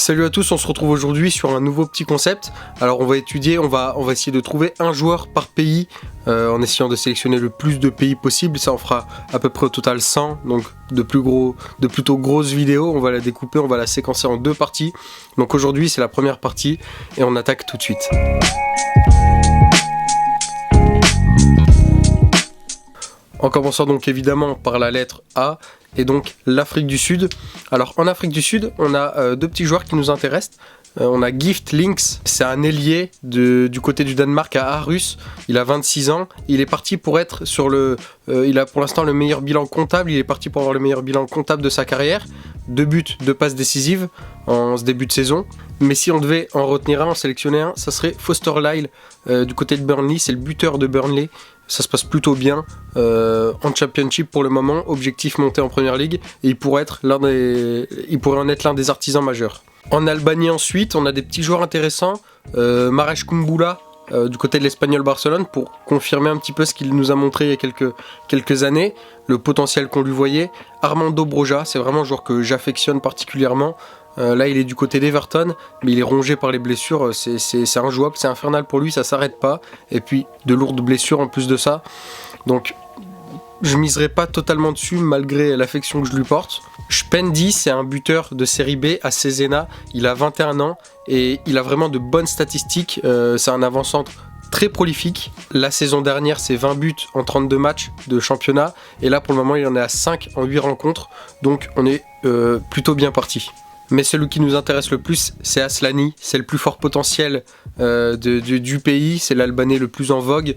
Salut à tous, on se retrouve aujourd'hui sur un nouveau petit concept. Alors on va essayer de trouver un joueur par pays en essayant de sélectionner le plus de pays possible. Ça en fera à peu près au total 100, donc de plutôt grosses vidéos. On va la découper, on va la séquencer en deux parties. Donc aujourd'hui c'est la première partie et on attaque tout de suite. En commençant donc évidemment par la lettre A, et donc l'Afrique du Sud. Alors en Afrique du Sud, on a deux petits joueurs qui nous intéressent. On a Gift Links, c'est un ailier du côté du Danemark à Aarhus. Il a 26 ans, il est parti pour être il a pour l'instant le meilleur bilan comptable, il est parti pour avoir le meilleur bilan comptable de sa carrière. 2 buts, 2 passes décisives en ce début de saison. Mais si on devait en retenir un, en sélectionner un, ça serait Foster Lyle du côté de Burnley, c'est le buteur de Burnley. Ça se passe plutôt bien en Championship pour le moment, objectif monté en Première Ligue, et il pourrait en être l'un des artisans majeurs. En Albanie ensuite, on a des petits joueurs intéressants, Maresh Kumbula du côté de l'Espagnol Barcelone, pour confirmer un petit peu ce qu'il nous a montré il y a quelques années, le potentiel qu'on lui voyait. Armando Broja, c'est vraiment un joueur que j'affectionne particulièrement. Là il est du côté d'Everton, mais il est rongé par les blessures, c'est injouable, c'est infernal pour lui, ça s'arrête pas, et puis de lourdes blessures en plus de ça, donc je miserai pas totalement dessus malgré l'affection que je lui porte. Spendi, c'est un buteur de série B à Cesena, il a 21 ans et il a vraiment de bonnes statistiques, c'est un avant-centre très prolifique. La saison dernière, c'est 20 buts en 32 matchs de championnat, et là pour le moment il en est à 5 en 8 rencontres, donc on est plutôt bien parti. Mais celui qui nous intéresse le plus, c'est Aslani, c'est le plus fort potentiel du pays, c'est l'Albanais le plus en vogue.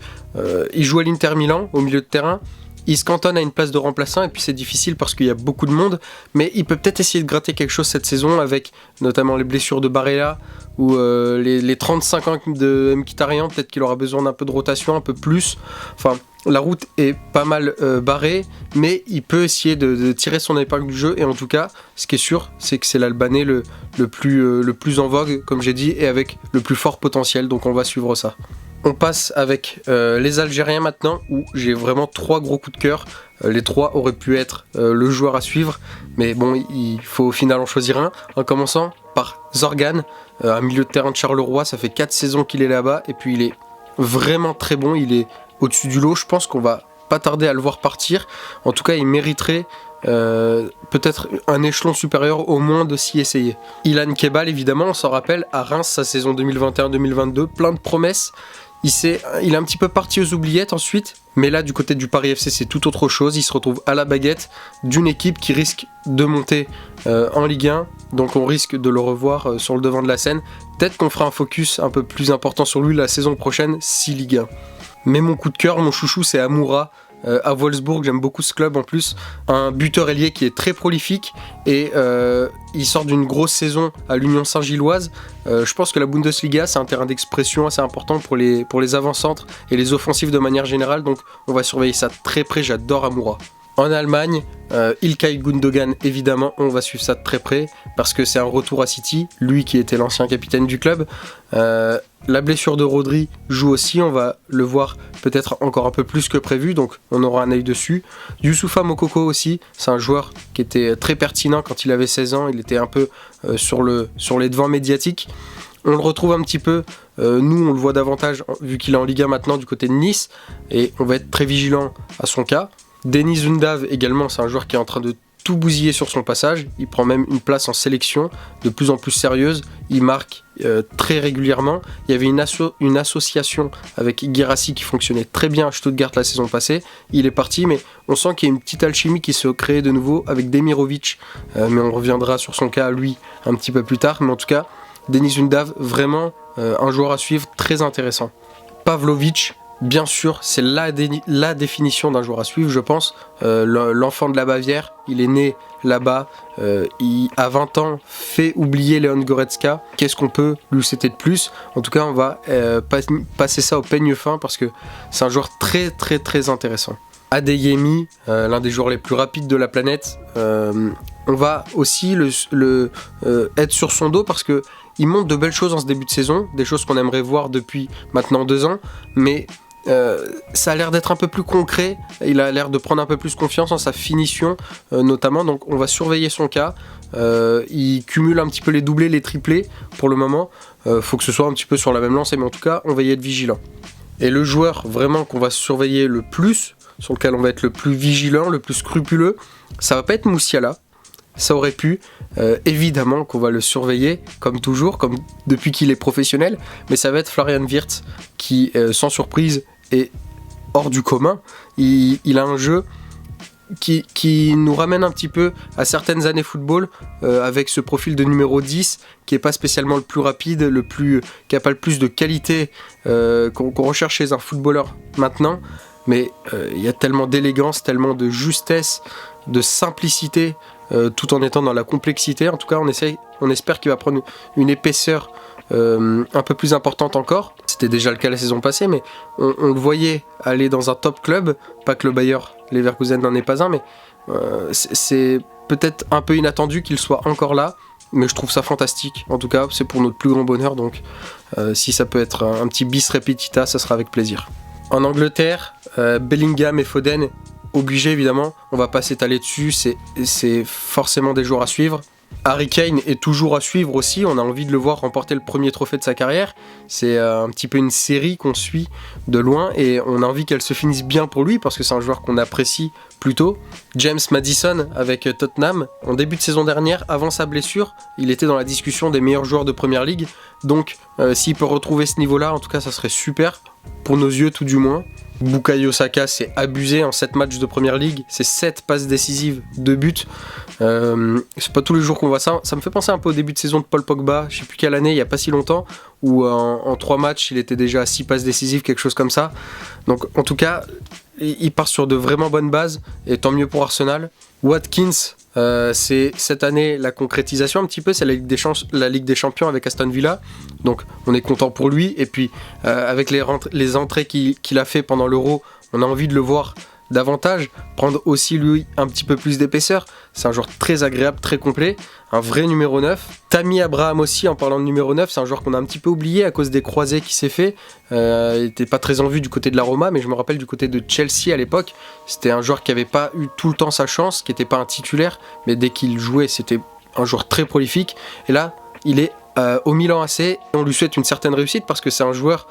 Il joue à l'Inter Milan, au milieu de terrain, il se cantonne à une place de remplaçant, et puis c'est difficile parce qu'il y a beaucoup de monde, mais il peut peut-être essayer de gratter quelque chose cette saison, avec notamment les blessures de Barella, ou les 35 ans de Mkhitaryan, peut-être qu'il aura besoin d'un peu de rotation, un peu plus, enfin... La route est pas mal barrée, mais il peut essayer de tirer son épingle du jeu, et en tout cas, ce qui est sûr, c'est que c'est l'Albanais le plus en vogue, comme j'ai dit, et avec le plus fort potentiel, donc on va suivre ça. On passe avec les Algériens maintenant, où j'ai vraiment 3 gros coups de cœur. Les 3 auraient pu être le joueur à suivre, mais bon, il faut au final en choisir un, en commençant par Zorgan, un milieu de terrain de Charleroi, ça fait 4 saisons qu'il est là-bas, et puis il est vraiment très bon, il est au-dessus du lot, je pense qu'on va pas tarder à le voir partir. En tout cas, il mériterait peut-être un échelon supérieur au moins de s'y essayer. Ilan Kebal, évidemment, on s'en rappelle, à Reims, sa saison 2021-2022, plein de promesses. Il est un petit peu parti aux oubliettes ensuite, mais là, du côté du Paris FC, c'est tout autre chose. Il se retrouve à la baguette d'une équipe qui risque de monter en Ligue 1, donc on risque de le revoir sur le devant de la scène. Peut-être qu'on fera un focus un peu plus important sur lui la saison prochaine, si Ligue 1. Mais mon coup de cœur, mon chouchou, c'est Amoura à Wolfsburg. J'aime beaucoup ce club en plus. Un buteur ailier qui est très prolifique, et il sort d'une grosse saison à l'Union Saint-Gilloise. Je pense que la Bundesliga, c'est un terrain d'expression assez important pour les avant-centres et les offensifs de manière générale, donc on va surveiller ça très près. J'adore Amoura. En Allemagne, Ilkay Gundogan, évidemment, on va suivre ça de très près parce que c'est un retour à City, lui qui était l'ancien capitaine du club. La blessure de Rodri joue aussi, on va le voir peut-être encore un peu plus que prévu, donc on aura un œil dessus. Youssoufa Moukoko aussi, c'est un joueur qui était très pertinent quand il avait 16 ans, il était un peu sur les devants médiatiques. On le retrouve un petit peu, nous on le voit davantage vu qu'il est en Ligue 1 maintenant du côté de Nice, et on va être très vigilant à son cas. Denis Undav également, c'est un joueur qui est en train de tout bousiller sur son passage, il prend même une place en sélection de plus en plus sérieuse, il marque très régulièrement. Il y avait une association avec Guirassy qui fonctionnait très bien à Stuttgart la saison passée, il est parti, mais on sent qu'il y a une petite alchimie qui se crée de nouveau avec Demirovic, mais on reviendra sur son cas lui un petit peu plus tard, mais en tout cas Denis Undav, vraiment un joueur à suivre très intéressant. Pavlovic, bien sûr, c'est la définition d'un joueur à suivre, je pense. L'enfant de la Bavière, il est né là-bas, il, à 20 ans, fait oublier Leon Goretzka. Qu'est-ce qu'on peut lui citer de plus ? En tout cas, on va passer ça au peigne fin parce que c'est un joueur très très très intéressant. Adeyemi, l'un des joueurs les plus rapides de la planète, on va aussi être sur son dos parce que il montre de belles choses en ce début de saison, des choses qu'on aimerait voir depuis maintenant 2 ans, mais Ça a l'air d'être un peu plus concret, il a l'air de prendre un peu plus confiance en sa finition notamment, donc on va surveiller son cas. Il cumule un petit peu les doublés, les triplés pour le moment, faut que ce soit un petit peu sur la même lancée, mais en tout cas on va y être vigilant. Et le joueur vraiment qu'on va surveiller le plus, sur lequel on va être le plus vigilant, le plus scrupuleux, ça va pas être Musiala, ça aurait pu, évidemment qu'on va le surveiller comme toujours, comme depuis qu'il est professionnel, mais ça va être Florian Wirtz qui sans surprise est hors du commun. Il a un jeu qui nous ramène un petit peu à certaines années football, avec ce profil de numéro 10 qui est pas spécialement le plus rapide, qui a pas le plus de qualité qu'on recherche chez un footballeur maintenant, mais il y a tellement d'élégance, tellement de justesse, de simplicité, tout en étant dans la complexité. En tout cas on espère qu'il va prendre une épaisseur un peu plus importante encore. C'était déjà le cas la saison passée, mais on le voyait aller dans un top club, pas que le Bayer Leverkusen n'en est pas un, mais c'est peut-être un peu inattendu qu'il soit encore là, mais je trouve ça fantastique. En tout cas, c'est pour notre plus grand bonheur, donc si ça peut être un petit bis repetita, ça sera avec plaisir. En Angleterre, Bellingham et Foden, obligé évidemment, on va pas s'étaler dessus, c'est forcément des joueurs à suivre. Harry Kane est toujours à suivre aussi, on a envie de le voir remporter le premier trophée de sa carrière. C'est un petit peu une série qu'on suit de loin et on a envie qu'elle se finisse bien pour lui parce que c'est un joueur qu'on apprécie plutôt. James Maddison avec Tottenham, en début de saison dernière, avant sa blessure, il était dans la discussion des meilleurs joueurs de Première Ligue, donc s'il peut retrouver ce niveau-là, en tout cas ça serait super, pour nos yeux tout du moins. Bukayo Saka, c'est abusé en 7 matchs de Première Ligue, c'est 7 passes décisives, 2 buts. C'est pas tous les jours qu'on voit ça. Ça me fait penser un peu au début de saison de Paul Pogba, je sais plus quelle année, il y a pas si longtemps, où en 3 matchs il était déjà à 6 passes décisives, quelque chose comme ça. Donc en tout cas, il part sur de vraiment bonnes bases, et tant mieux pour Arsenal. Watkins, c'est cette année la concrétisation un petit peu, c'est la Ligue des Champions avec Aston Villa, donc on est content pour lui, et puis avec les entrées qu'il a fait pendant l'Euro, on a envie de le voir davantage, prendre aussi lui un petit peu plus d'épaisseur. C'est un joueur très agréable, très complet, un vrai numéro 9. Tammy Abraham aussi, en parlant de numéro 9, c'est un joueur qu'on a un petit peu oublié à cause des croisés qui s'est fait. Il n'était pas très en vue du côté de la Roma, mais je me rappelle du côté de Chelsea à l'époque, c'était un joueur qui n'avait pas eu tout le temps sa chance, qui n'était pas un titulaire, mais dès qu'il jouait, c'était un joueur très prolifique. Et là, il est au Milan AC, on lui souhaite une certaine réussite parce que c'est un joueur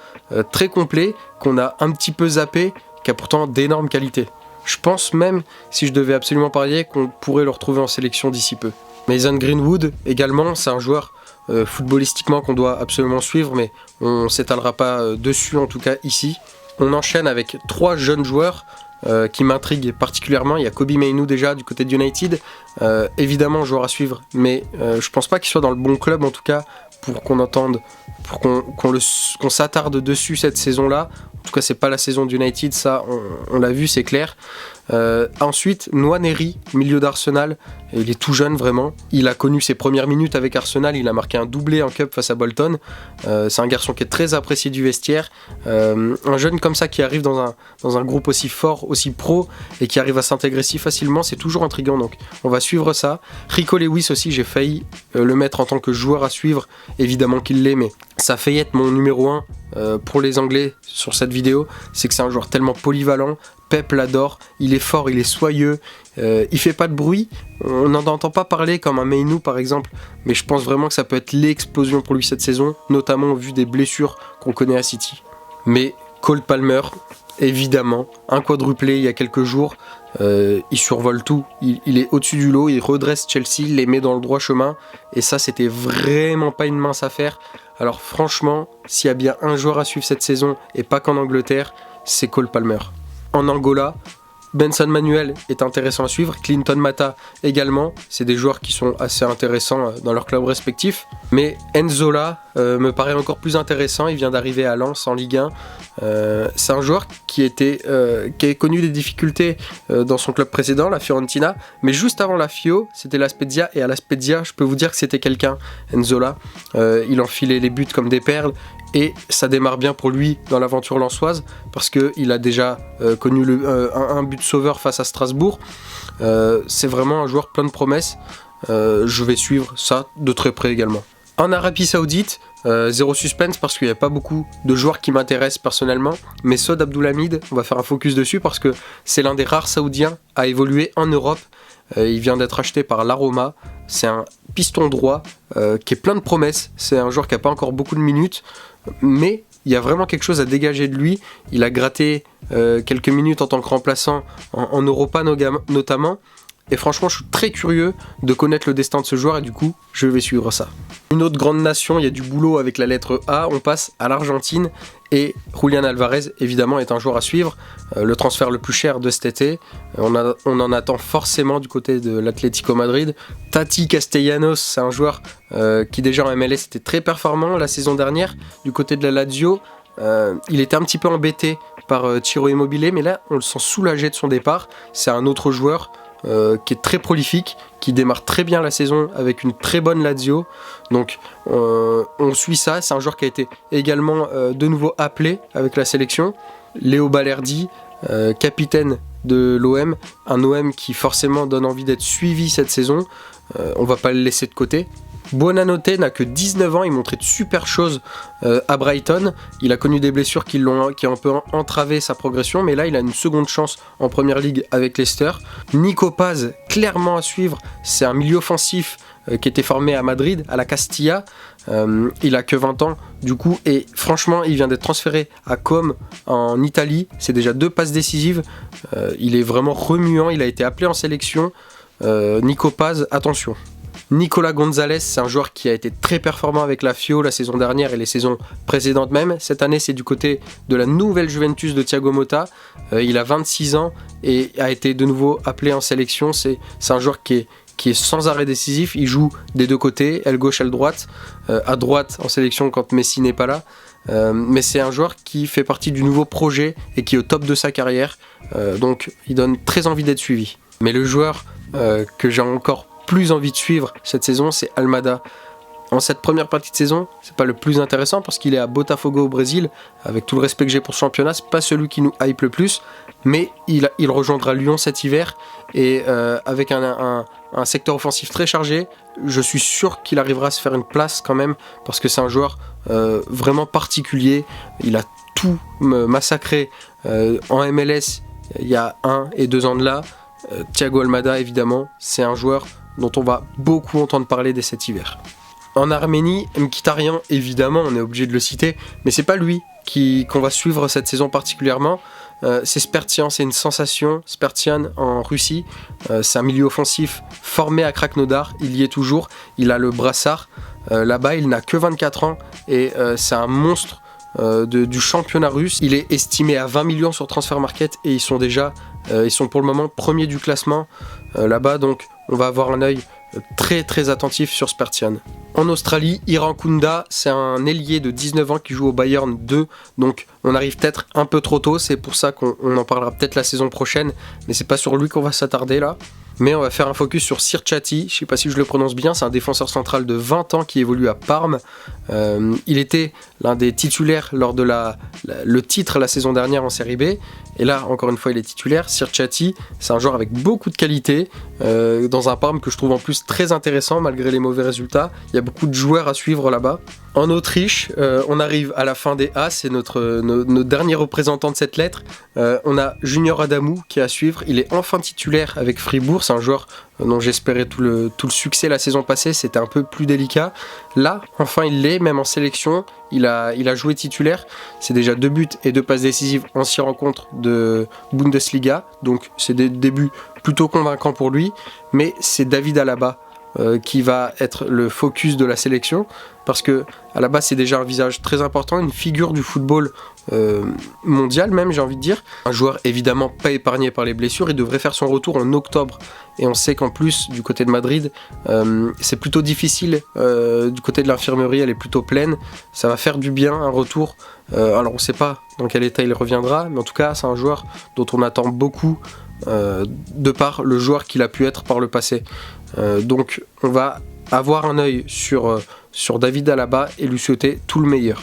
très complet, qu'on a un petit peu zappé, qui a pourtant d'énormes qualités. Je pense même, si je devais absolument parier, qu'on pourrait le retrouver en sélection d'ici peu. Mason Greenwood également, c'est un joueur footballistiquement qu'on doit absolument suivre, mais on ne s'étalera pas dessus en tout cas ici. On enchaîne avec 3 jeunes joueurs qui m'intriguent particulièrement. Il y a Kobbie Mainoo déjà du côté de United, évidemment joueur à suivre, mais je pense pas qu'il soit dans le bon club en tout cas pour qu'on entende, pour qu'on s'attarde dessus cette saison-là. En tout cas, c'est pas la saison d'United, ça, on l'a vu, c'est clair. Ensuite, Nwaneri, milieu d'Arsenal, il est tout jeune vraiment. Il a connu ses premières minutes avec Arsenal, il a marqué un doublé en Cup face à Bolton. C'est un garçon qui est très apprécié du vestiaire. Un jeune comme ça qui arrive dans un groupe aussi fort, aussi pro, et qui arrive à s'intégrer si facilement, c'est toujours intriguant. Donc, on va suivre ça. Rico Lewis aussi, j'ai failli le mettre en tant que joueur à suivre. Évidemment qu'il l'est, mais ça a failli être mon numéro 1 pour les Anglais sur cette vidéo. C'est que c'est un joueur tellement polyvalent. Pep l'adore, il est fort, il est soyeux, il fait pas de bruit, on n'en entend pas parler comme un Mainoo par exemple, mais je pense vraiment que ça peut être l'explosion pour lui cette saison, notamment au vu des blessures qu'on connaît à City. Mais Cole Palmer, évidemment, un quadruplé il y a quelques jours, il survole tout, il est au-dessus du lot, il redresse Chelsea, les met dans le droit chemin, et ça c'était vraiment pas une mince affaire. Alors franchement, s'il y a bien un joueur à suivre cette saison, et pas qu'en Angleterre, c'est Cole Palmer. En Angola, Benson Manuel est intéressant à suivre, Clinton Mata également, c'est des joueurs qui sont assez intéressants dans leurs clubs respectifs. Mais Nzola me paraît encore plus intéressant, il vient d'arriver à Lens en Ligue 1. C'est un joueur qui a connu des difficultés dans son club précédent, la Fiorentina, mais juste avant la Fio, c'était la Spezia, et à la Spezia, je peux vous dire que c'était quelqu'un, Nzola. Il enfilait les buts comme des perles, et ça démarre bien pour lui dans l'aventure lensoise, parce qu'il a déjà connu un but sauveur face à Strasbourg. C'est vraiment un joueur plein de promesses. Je vais suivre ça de très près également. En Arabie Saoudite, zéro suspense parce qu'il n'y a pas beaucoup de joueurs qui m'intéressent personnellement, mais Saud Abdoulhamid, on va faire un focus dessus parce que c'est l'un des rares Saoudiens à évoluer en Europe. Il vient d'être acheté par l'Aroma, c'est un piston droit qui est plein de promesses, c'est un joueur qui n'a pas encore beaucoup de minutes, mais il y a vraiment quelque chose à dégager de lui. Il a gratté quelques minutes en tant que remplaçant en Europa notamment. Et franchement, je suis très curieux de connaître le destin de ce joueur et du coup, je vais suivre ça. Une autre grande nation, il y a du boulot avec la lettre A, on passe à l'Argentine et Julián Álvarez, évidemment, est un joueur à suivre. Le transfert le plus cher de cet été, on en attend forcément du côté de l'Atlético Madrid. Tati Castellanos, c'est un joueur qui déjà en MLS était très performant la saison dernière. Du côté de la Lazio, il était un petit peu embêté par Ciro Immobile, mais là, on le sent soulagé de son départ. C'est un autre joueur qui est très prolifique, qui démarre très bien la saison avec une très bonne Lazio. Donc on suit ça, c'est un joueur qui a été également de nouveau appelé avec la sélection. Léo Balerdi, capitaine de l'OM, un OM qui forcément donne envie d'être suivi cette saison. On va pas le laisser de côté. Buonanotte n'a que 19 ans, il montrait de super choses à Brighton. Il a connu des blessures qui ont un peu entravé sa progression, mais là il a une seconde chance en première ligue avec Leicester. Nico Paz, clairement à suivre, c'est un milieu offensif qui était formé à Madrid, à la Castilla. Il a que 20 ans du coup, et franchement il vient d'être transféré à Com en Italie. C'est déjà 2 passes décisives. Il est vraiment remuant, il a été appelé en sélection. Nico Paz, attention. Nicolas Gonzalez, c'est un joueur qui a été très performant avec la Fio la saison dernière et les saisons précédentes même. Cette année, c'est du côté de la nouvelle Juventus de Thiago Motta. Il a 26 ans et a été de nouveau appelé en sélection. C'est un joueur qui est sans arrêt décisif. Il joue des deux côtés, aile gauche, aile droite. À droite en sélection quand Messi n'est pas là. Mais c'est un joueur qui fait partie du nouveau projet et qui est au top de sa carrière. Donc il donne très envie d'être suivi. Mais le joueur que j'ai encore plus envie de suivre cette saison, c'est Almada. En cette première partie de saison, c'est pas le plus intéressant parce qu'il est à Botafogo au Brésil. Avec tout le respect que j'ai pour ce championnat, c'est pas celui qui nous hype le plus, mais il rejoindra Lyon cet hiver et avec un secteur offensif très chargé, je suis sûr qu'il arrivera à se faire une place quand même parce que c'est un joueur vraiment particulier. Il a tout massacré en MLS il y a 1 et 2 ans de là. Thiago Almada, évidemment, c'est un joueur dont on va beaucoup entendre parler dès cet hiver. En Arménie, Mkhitaryan, évidemment, on est obligé de le citer, mais c'est pas lui qu'on va suivre cette saison particulièrement. C'est Spertian, c'est une sensation. Spertian en Russie, c'est un milieu offensif formé à Krasnodar, il y est toujours, il a le brassard. Là-bas, il n'a que 24 ans et c'est un monstre du championnat russe. Il est estimé à 20 millions sur Transfermarkt et ils sont pour le moment premiers du classement là-bas, donc on va avoir un œil très très attentif sur Spertian. En Australie, Iran Kounda, c'est un ailier de 19 ans qui joue au Bayern 2, donc on arrive peut-être un peu trop tôt, c'est pour ça qu'on en parlera peut-être la saison prochaine, mais c'est pas sur lui qu'on va s'attarder là. Mais on va faire un focus sur Sirchati, je sais pas si je le prononce bien, c'est un défenseur central de 20 ans qui évolue à Parme. Il était l'un des titulaires lors de le titre la saison dernière en Série B, et là encore une fois il est titulaire. Sirchati, c'est un joueur avec beaucoup de qualité, dans un Parme que je trouve en plus très intéressant malgré les mauvais résultats. Il y a beaucoup de joueurs à suivre là-bas. En Autriche, on arrive à la fin des A, c'est notre dernier représentant de cette lettre. On a Junior Adamou qui est à suivre, il est enfin titulaire avec Fribourg, c'est un joueur dont j'espérais tout le succès la saison passée, c'était un peu plus délicat. Là, enfin il l'est, même en sélection, il a joué titulaire, c'est déjà 2 buts et 2 passes décisives en 6 rencontres de Bundesliga, donc c'est des débuts plutôt convaincants pour lui, mais c'est David Alaba qui va être le focus de la sélection parce que Alaba c'est déjà un visage très important, une figure du football mondial même, j'ai envie de dire, un joueur évidemment pas épargné par les blessures. Il devrait faire son retour en octobre et on sait qu'en plus du côté de Madrid c'est plutôt difficile, du côté de l'infirmerie elle est plutôt pleine, ça va faire du bien un retour. Alors on sait pas dans quel état il reviendra, mais en tout cas c'est un joueur dont on attend beaucoup de par le joueur qu'il a pu être par le passé. Donc on va avoir un œil sur David Alaba et lui souhaiter tout le meilleur.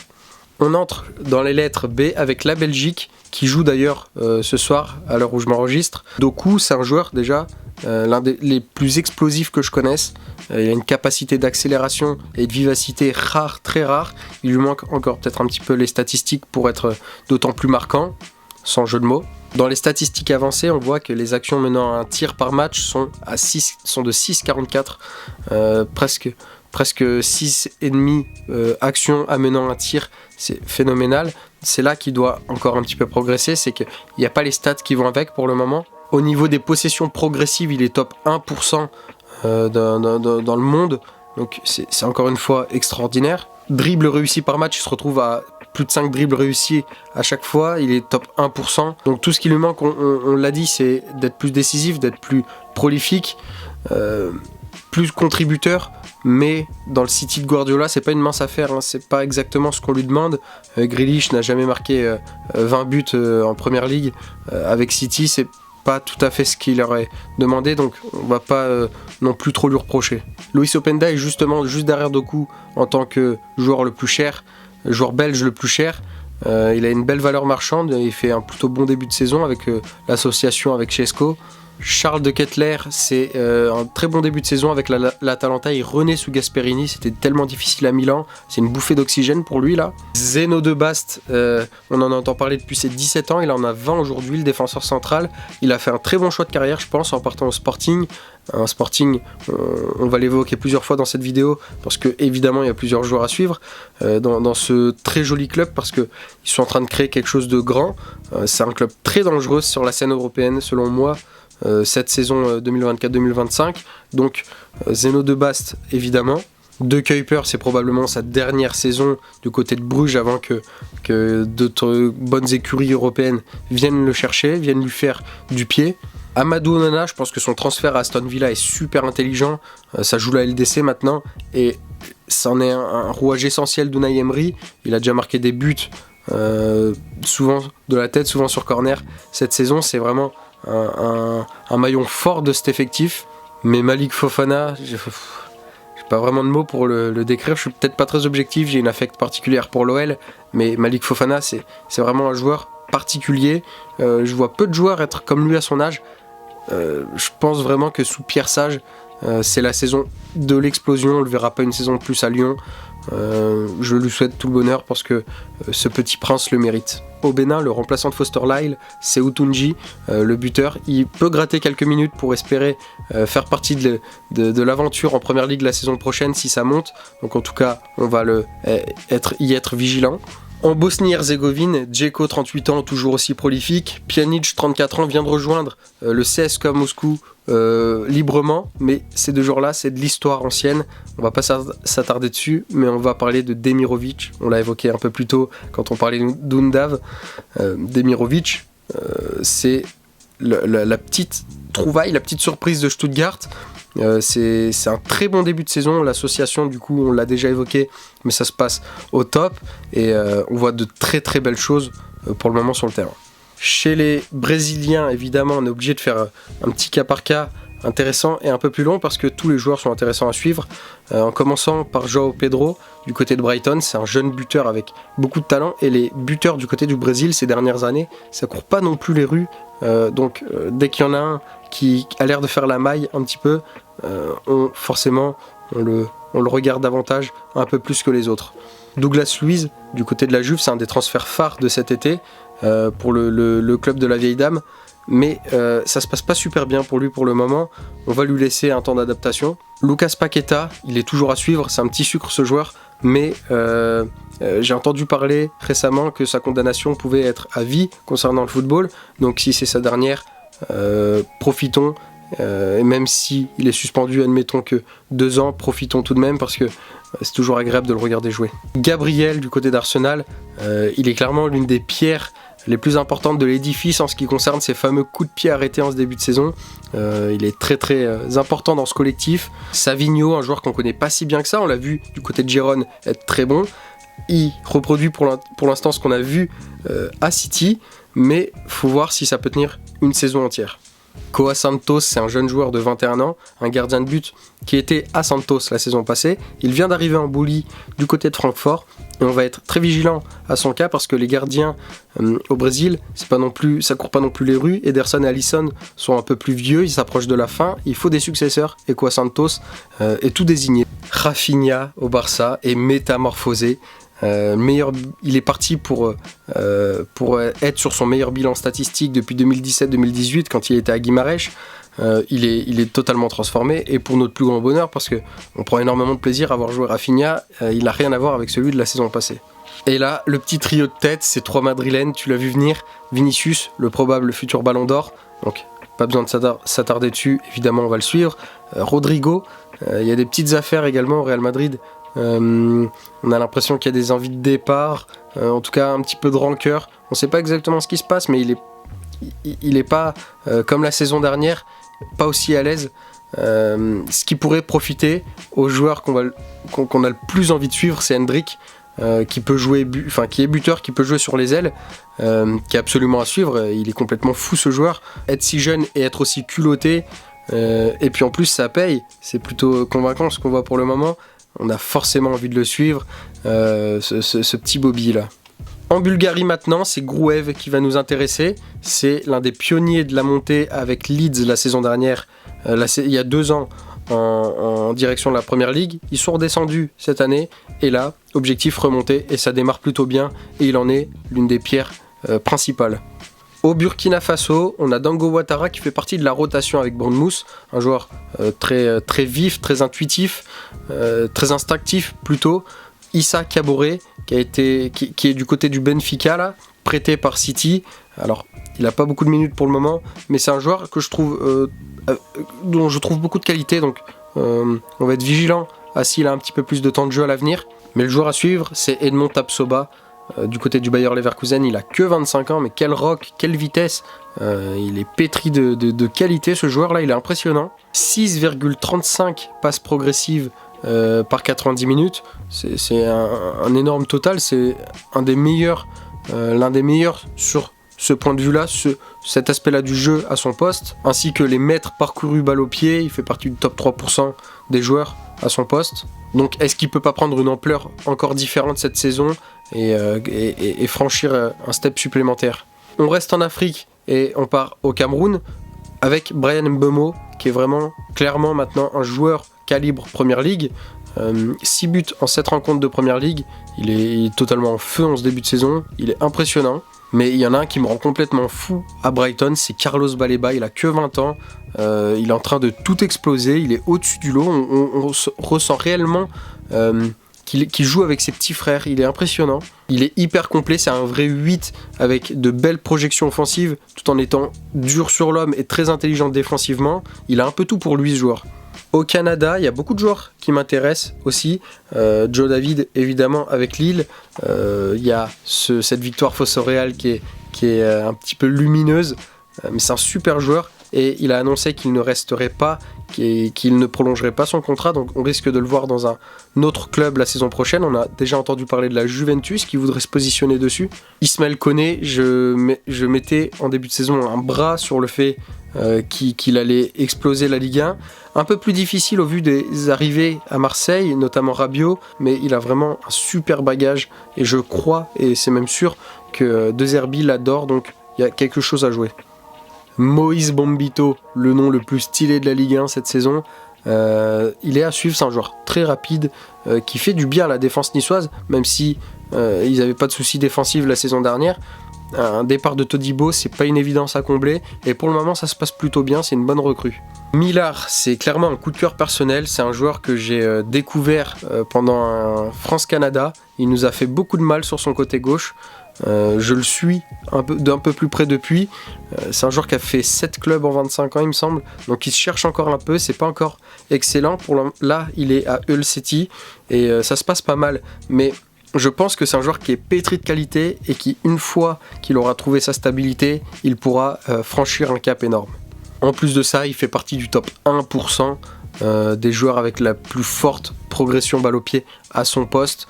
On entre dans les lettres B avec la Belgique qui joue d'ailleurs ce soir à l'heure où je m'enregistre. Doku, c'est un joueur déjà l'un des plus explosifs que je connaisse. Il a une capacité d'accélération et de vivacité rare, très rare. Il lui manque encore peut-être un petit peu les statistiques pour être d'autant plus marquant, sans jeu de mots. Dans les statistiques avancées, on voit que les actions menant à un tir par match sont de 6,44, presque 6,5 actions amenant un tir, c'est phénoménal. C'est là qu'il doit encore un petit peu progresser, c'est qu'il n'y a pas les stats qui vont avec pour le moment. Au niveau des possessions progressives, il est top 1% dans le monde, donc c'est encore une fois extraordinaire. Dribble réussi par match, il se retrouve à plus de 5 dribbles réussis à chaque fois, il est top 1%. Donc tout ce qui lui manque, on l'a dit, c'est d'être plus décisif, d'être plus prolifique, plus contributeur. Mais dans le City de Guardiola, c'est pas une mince affaire, hein. C'est pas exactement ce qu'on lui demande. Grealish n'a jamais marqué 20 buts en Première Ligue avec City, c'est pas tout à fait ce qu'il aurait demandé, donc on va pas non plus trop lui reprocher. Luis Openda est justement juste derrière Doku en tant que joueur le plus cher, joueur belge le plus cher. Il a une belle valeur marchande, il fait un plutôt bon début de saison avec l'association avec Chesco. Charles de Ketelaere, c'est un très bon début de saison avec l'Atalanta. Il renaît sous Gasperini, c'était tellement difficile à Milan, c'est une bouffée d'oxygène pour lui là. Zeno de Bast, on en entend parler depuis ses 17 ans, il en a 20 aujourd'hui, le défenseur central. Il a fait un très bon choix de carrière, je pense, en partant au Sporting. Un Sporting, on va l'évoquer plusieurs fois dans cette vidéo, parce que évidemment il y a plusieurs joueurs à suivre dans ce très joli club, parce qu'ils sont en train de créer quelque chose de grand. C'est un club très dangereux sur la scène européenne selon moi. Cette saison 2024-2025, donc Zeno de Bast évidemment. De Kuiper, c'est probablement sa dernière saison du côté de Bruges avant que d'autres bonnes écuries européennes viennent le chercher, viennent lui faire du pied. Amadou Onana, je pense que son transfert à Aston Villa est super intelligent, ça joue la LDC maintenant et c'en est un rouage essentiel d'Unai Emery. Il a déjà marqué des buts, souvent de la tête, souvent sur corner. Cette saison, c'est vraiment un maillon fort de cet effectif. Mais Malik Fofana, j'ai pas vraiment de mots pour le décrire. Je suis peut-être pas très objectif, j'ai une affect particulière pour l'OL, mais Malik Fofana, c'est vraiment un joueur particulier. Je vois peu de joueurs être comme lui à son âge. Je pense vraiment que sous Pierre Sage, c'est la saison de l'explosion. On le verra pas une saison de plus à Lyon. Je lui souhaite tout le bonheur parce que ce petit prince le mérite. Au Bénin, le remplaçant de Foster Lyle, c'est Outunji, le buteur. Il peut gratter quelques minutes pour espérer faire partie de l'aventure en Première Ligue la saison prochaine si ça monte. Donc en tout cas, on va y être vigilant. En Bosnie-Herzégovine, Djeko, 38 ans, toujours aussi prolifique. Pjanic, 34 ans, vient de rejoindre le CSKA Moscou librement. Mais ces deux joueurs-là, c'est de l'histoire ancienne. On va pas s'attarder dessus, mais on va parler de Demirovic. On l'a évoqué un peu plus tôt quand on parlait d'Undav. Demirovic, c'est la petite trouvaille, la petite surprise de Stuttgart. C'est un très bon début de saison. L'association, du coup, on l'a déjà évoqué, mais ça se passe au top et on voit de très très belles choses pour le moment sur le terrain. Chez les Brésiliens, évidemment, on est obligé de faire un petit cas par cas intéressant et un peu plus long parce que tous les joueurs sont intéressants à suivre. En commençant par João Pedro du côté de Brighton, c'est un jeune buteur avec beaucoup de talent et les buteurs du côté du Brésil ces dernières années, ça court pas non plus les rues. Donc dès qu'il y en a un qui a l'air de faire la maille un petit peu, forcément on le regarde davantage, un peu plus que les autres. Douglas Luiz du côté de la Juve, c'est un des transferts phares de cet été pour le club de la vieille dame, mais ça se passe pas super bien pour lui pour le moment. On va lui laisser un temps d'adaptation. Lucas Paqueta, il est toujours à suivre, c'est un petit sucre ce joueur, mais j'ai entendu parler récemment que sa condamnation pouvait être à vie concernant le football, donc si c'est sa dernière, profitons, et même si il est suspendu, admettons que 2 ans, profitons tout de même parce que c'est toujours agréable de le regarder jouer. Gabriel du côté d'Arsenal, il est clairement l'une des pierres les plus importantes de l'édifice en ce qui concerne ces fameux coups de pied arrêtés en ce début de saison. Il est très très important dans ce collectif. Savigno, un joueur qu'on connaît pas si bien que ça, on l'a vu du côté de Gérone être très bon. Il reproduit pour l'instant ce qu'on a vu à City, mais faut voir si ça peut tenir une saison entière. Koa Santos, c'est un jeune joueur de 21 ans, un gardien de but qui était à Santos la saison passée. Il vient d'arriver en Bully du côté de Francfort et on va être très vigilant à son cas parce que les gardiens au Brésil, ça court pas non plus les rues. Ederson et Alisson sont un peu plus vieux, ils s'approchent de la fin, il faut des successeurs et Koa Santos est tout désigné. Rafinha au Barça est métamorphosé. Il est parti pour être sur son meilleur bilan statistique depuis 2017-2018 quand il était à Guimarães. Il est totalement transformé et pour notre plus grand bonheur parce qu'on prend énormément de plaisir à voir jouer Rafinha, il n'a rien à voir avec celui de la saison passée. Et là, le petit trio de tête, c'est 3 Madrilènes, tu l'as vu venir, Vinicius, le probable futur Ballon d'Or, donc pas besoin de s'attarder dessus, évidemment on va le suivre. Rodrigo, il y a des petites affaires également au Real Madrid. On a l'impression qu'il y a des envies de départ, en tout cas un petit peu de rancœur. On ne sait pas exactement ce qui se passe, mais il est pas comme la saison dernière, pas aussi à l'aise. Ce qui pourrait profiter aux joueurs qu'on a le plus envie de suivre, c'est Hendrick, qui peut jouer, qui est buteur, qui peut jouer sur les ailes, qui est absolument à suivre. Il est complètement fou ce joueur. Être si jeune et être aussi culotté, et puis en plus ça paye. C'est plutôt convaincant ce qu'on voit pour le moment. On a forcément envie de le suivre, ce petit Bobby là. En Bulgarie maintenant, c'est Gruev qui va nous intéresser. C'est l'un des pionniers de la montée avec Leeds la saison dernière, il y a 2 ans, en direction de la Première Ligue. Ils sont redescendus cette année et là, objectif remonter et ça démarre plutôt bien et il en est l'une des pierres principales. Au Burkina Faso, on a Dango Ouattara qui fait partie de la rotation avec Bournemouth, un joueur très vif, très intuitif, très instinctif plutôt. Issa Kaboré qui est du côté du Benfica là, prêté par City. Alors, il n'a pas beaucoup de minutes pour le moment, mais c'est un joueur que je trouve dont je trouve beaucoup de qualité, donc on va être vigilant à s'il a un petit peu plus de temps de jeu à l'avenir. Mais le joueur à suivre, c'est Edmond Tapsoba. Du côté du Bayer Leverkusen, il a que 25 ans, mais quel rock, quelle vitesse, il est pétri de qualité ce joueur là, il est impressionnant. 6,35 passes progressives par 90 minutes, c'est un énorme total, c'est l'un des meilleurs sur ce point de vue là, cet aspect là du jeu à son poste, ainsi que les mètres parcourus balle au pied, il fait partie du top 3% des joueurs à son poste. Donc est-ce qu'il peut pas prendre une ampleur encore différente cette saison et franchir un step supplémentaire? On reste en Afrique et on part au Cameroun avec Brian Mbeumo qui est vraiment clairement maintenant un joueur calibre Première Ligue. 6 buts en 7 rencontres de Première Ligue, il est totalement en feu en ce début de saison, il est impressionnant. Mais il y en a un qui me rend complètement fou à Brighton, c'est Carlos Baleba, il a que 20 ans, il est en train de tout exploser, il est au-dessus du lot, on ressent réellement qu'il joue avec ses petits frères, il est impressionnant. Il est hyper complet, c'est un vrai 8 avec de belles projections offensives, tout en étant dur sur l'homme et très intelligent défensivement, il a un peu tout pour lui ce joueur. Au Canada, il y a beaucoup de joueurs qui m'intéressent aussi. Joe David, évidemment, avec Lille. Il y a cette victoire face au Real qui est un petit peu lumineuse. Mais c'est un super joueur. Et il a annoncé qu'il ne resterait pas, qu'il ne prolongerait pas son contrat. Donc on risque de le voir dans un autre club la saison prochaine. On a déjà entendu parler de la Juventus qui voudrait se positionner dessus. Ismaël Koné, je mettais en début de saison un bras sur le fait qu'il allait exploser la Ligue 1. Un peu plus difficile au vu des arrivées à Marseille, notamment Rabiot, mais il a vraiment un super bagage et je crois, et c'est même sûr, que De Zerbi l'adore, donc il y a quelque chose à jouer. Moïse Bombito, le nom le plus stylé de la Ligue 1 cette saison, il est à suivre, c'est un joueur très rapide qui fait du bien à la défense niçoise, même si ils n'avaient pas de soucis défensifs la saison dernière. Un départ de Todibo, c'est pas une évidence à combler, et pour le moment ça se passe plutôt bien, c'est une bonne recrue. Millar, c'est clairement un coup de cœur personnel, c'est un joueur que j'ai découvert pendant un France-Canada, il nous a fait beaucoup de mal sur son côté gauche, je le suis d'un peu plus près depuis, c'est un joueur qui a fait 7 clubs en 25 ans il me semble, donc il se cherche encore un peu, c'est pas encore excellent, là il est à Hull City, et ça se passe pas mal, mais je pense que c'est un joueur qui est pétri de qualité et qui, une fois qu'il aura trouvé sa stabilité, il pourra franchir un cap énorme. En plus de ça, il fait partie du top 1% des joueurs avec la plus forte progression balle au pied à son poste.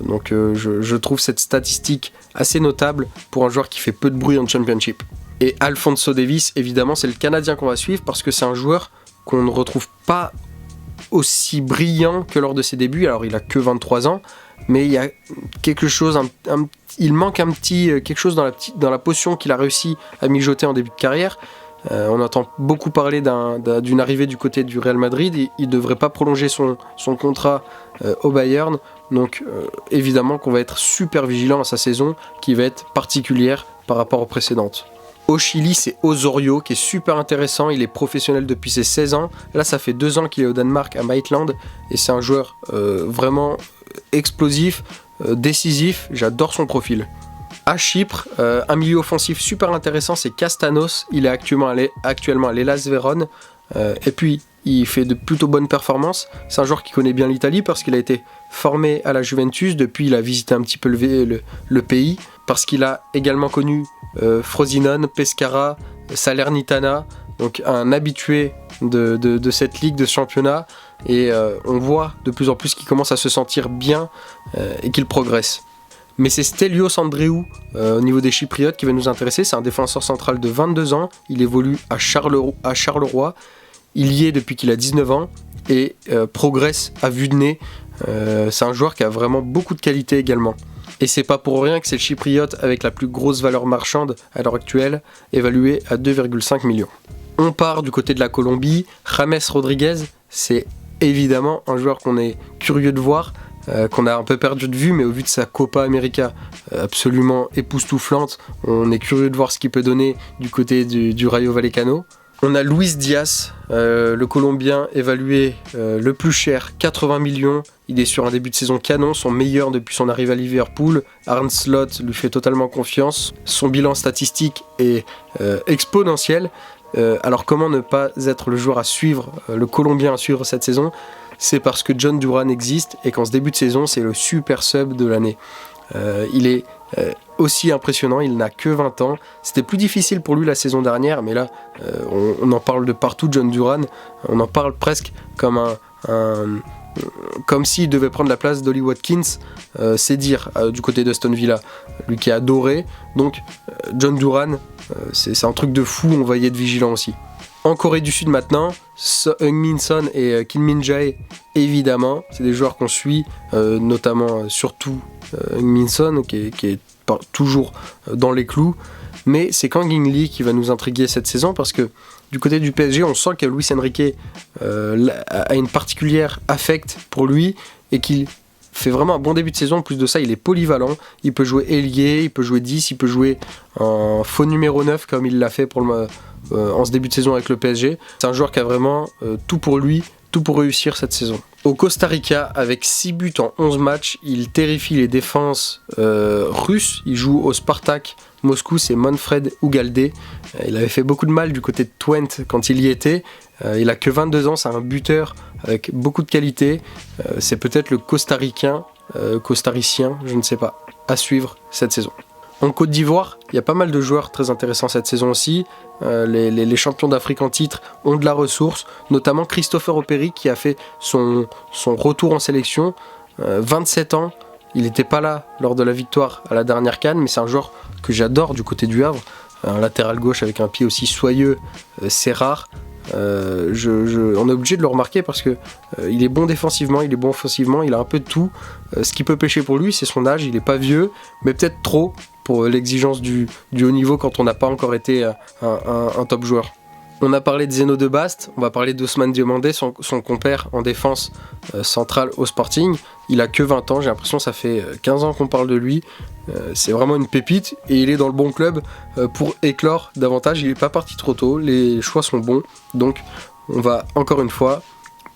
Donc je trouve cette statistique assez notable pour un joueur qui fait peu de bruit en Championship. Et Alphonso Davies, évidemment, c'est le Canadien qu'on va suivre parce que c'est un joueur qu'on ne retrouve pas aussi brillant que lors de ses débuts. Alors il a que 23 ans, mais il y a quelque chose, il manque un petit quelque chose dans la potion qu'il a réussi à mijoter en début de carrière. On entend beaucoup parler d'une arrivée du côté du Real Madrid. Il ne devrait pas prolonger son contrat au Bayern. Donc évidemment qu'on va être super vigilant à sa saison qui va être particulière par rapport aux précédentes. Au Chili, c'est Osorio qui est super intéressant. Il est professionnel depuis ses 16 ans. Là, ça fait 2 ans qu'il est au Danemark à Midtjylland. Et c'est un joueur vraiment explosif, décisif. J'adore son profil. À Chypre, un milieu offensif super intéressant, c'est Kastanos. Il est actuellement à l'Hellas Vérone. Et puis, il fait de plutôt bonnes performances. C'est un joueur qui connaît bien l'Italie parce qu'il a été formé à la Juventus. Depuis, il a visité un petit peu le pays. Parce qu'il a également connu Frosinone, Pescara, Salernitana. Donc un habitué de cette ligue, de ce championnat. Et on voit de plus en plus qu'il commence à se sentir bien et qu'il progresse. Mais c'est Stelios Andreou au niveau des Chypriotes qui va nous intéresser. C'est un défenseur central de 22 ans. Il évolue à Charleroi. Il y est depuis qu'il a 19 ans et progresse à vue de nez. C'est un joueur qui a vraiment beaucoup de qualité également. Et c'est pas pour rien que c'est le Chypriote avec la plus grosse valeur marchande à l'heure actuelle, évaluée à 2,5 millions. On part du côté de la Colombie. James Rodriguez, c'est évidemment un joueur qu'on est curieux de voir, qu'on a un peu perdu de vue, mais au vu de sa Copa América absolument époustouflante, on est curieux de voir ce qu'il peut donner du côté du Rayo Vallecano. On a Luis Diaz, le Colombien évalué le plus cher, 80 millions. Il est sur un début de saison canon, son meilleur depuis son arrivée à Liverpool. Arne Slot lui fait totalement confiance. Son bilan statistique est exponentiel. Alors comment ne pas être le joueur à suivre, le Colombien à suivre cette saison ? C'est parce que John Duran existe et qu'en ce début de saison, c'est le super sub de l'année. Il est aussi impressionnant, il n'a que 20 ans. C'était plus difficile pour lui la saison dernière, mais là, on en parle de partout, John Duran. On en parle presque comme s'il devait prendre la place d'Ollie Watkins, c'est dire, du côté d'Aston Villa. Lui qui est adoré. Donc, John Duran, c'est un truc de fou, on va y être vigilant aussi. En Corée du Sud maintenant, Heung-min Son et Kim Min-jae, évidemment, c'est des joueurs qu'on suit, notamment surtout Heung-min Son qui est toujours dans les clous, mais c'est Kang In Lee qui va nous intriguer cette saison parce que du côté du PSG, on sent que Luis Enrique a une particulière affect pour lui et qu'il fait vraiment un bon début de saison. En plus de ça, il est polyvalent, il peut jouer ailier, il peut jouer 10, il peut jouer en faux numéro 9 comme il l'a fait en ce début de saison avec le PSG. C'est un joueur qui a vraiment tout pour lui, tout pour réussir cette saison. Au Costa Rica, avec 6 buts en 11 matchs, il terrifie les défenses russes. Il joue au Spartak Moscou, c'est Manfred Ugalde. Il avait fait beaucoup de mal du côté de Twente quand il y était. Il a que 22 ans, c'est un buteur avec beaucoup de qualité. C'est peut-être le costaricien, je ne sais pas, à suivre cette saison. En Côte d'Ivoire, il y a pas mal de joueurs très intéressants cette saison aussi. Les champions d'Afrique en titre ont de la ressource, notamment Christopher Operi qui a fait son retour en sélection. 27 ans, il n'était pas là lors de la victoire à la dernière CAN, mais c'est un joueur que j'adore du côté du Havre. Un latéral gauche avec un pied aussi soyeux, c'est rare. On est obligé de le remarquer parce que il est bon défensivement, il est bon offensivement, il a un peu de tout. Ce qui peut pêcher pour lui, c'est son âge, il n'est pas vieux, mais peut-être trop pour l'exigence du haut niveau quand on n'a pas encore été un top joueur. On a parlé de Zeno de Bast, on va parler d'Ousmane Diomandé, son compère en défense centrale au Sporting. Il a que 20 ans, j'ai l'impression que ça fait 15 ans qu'on parle de lui. C'est vraiment une pépite et il est dans le bon club pour éclore davantage. Il n'est pas parti trop tôt, les choix sont bons. Donc on va encore une fois,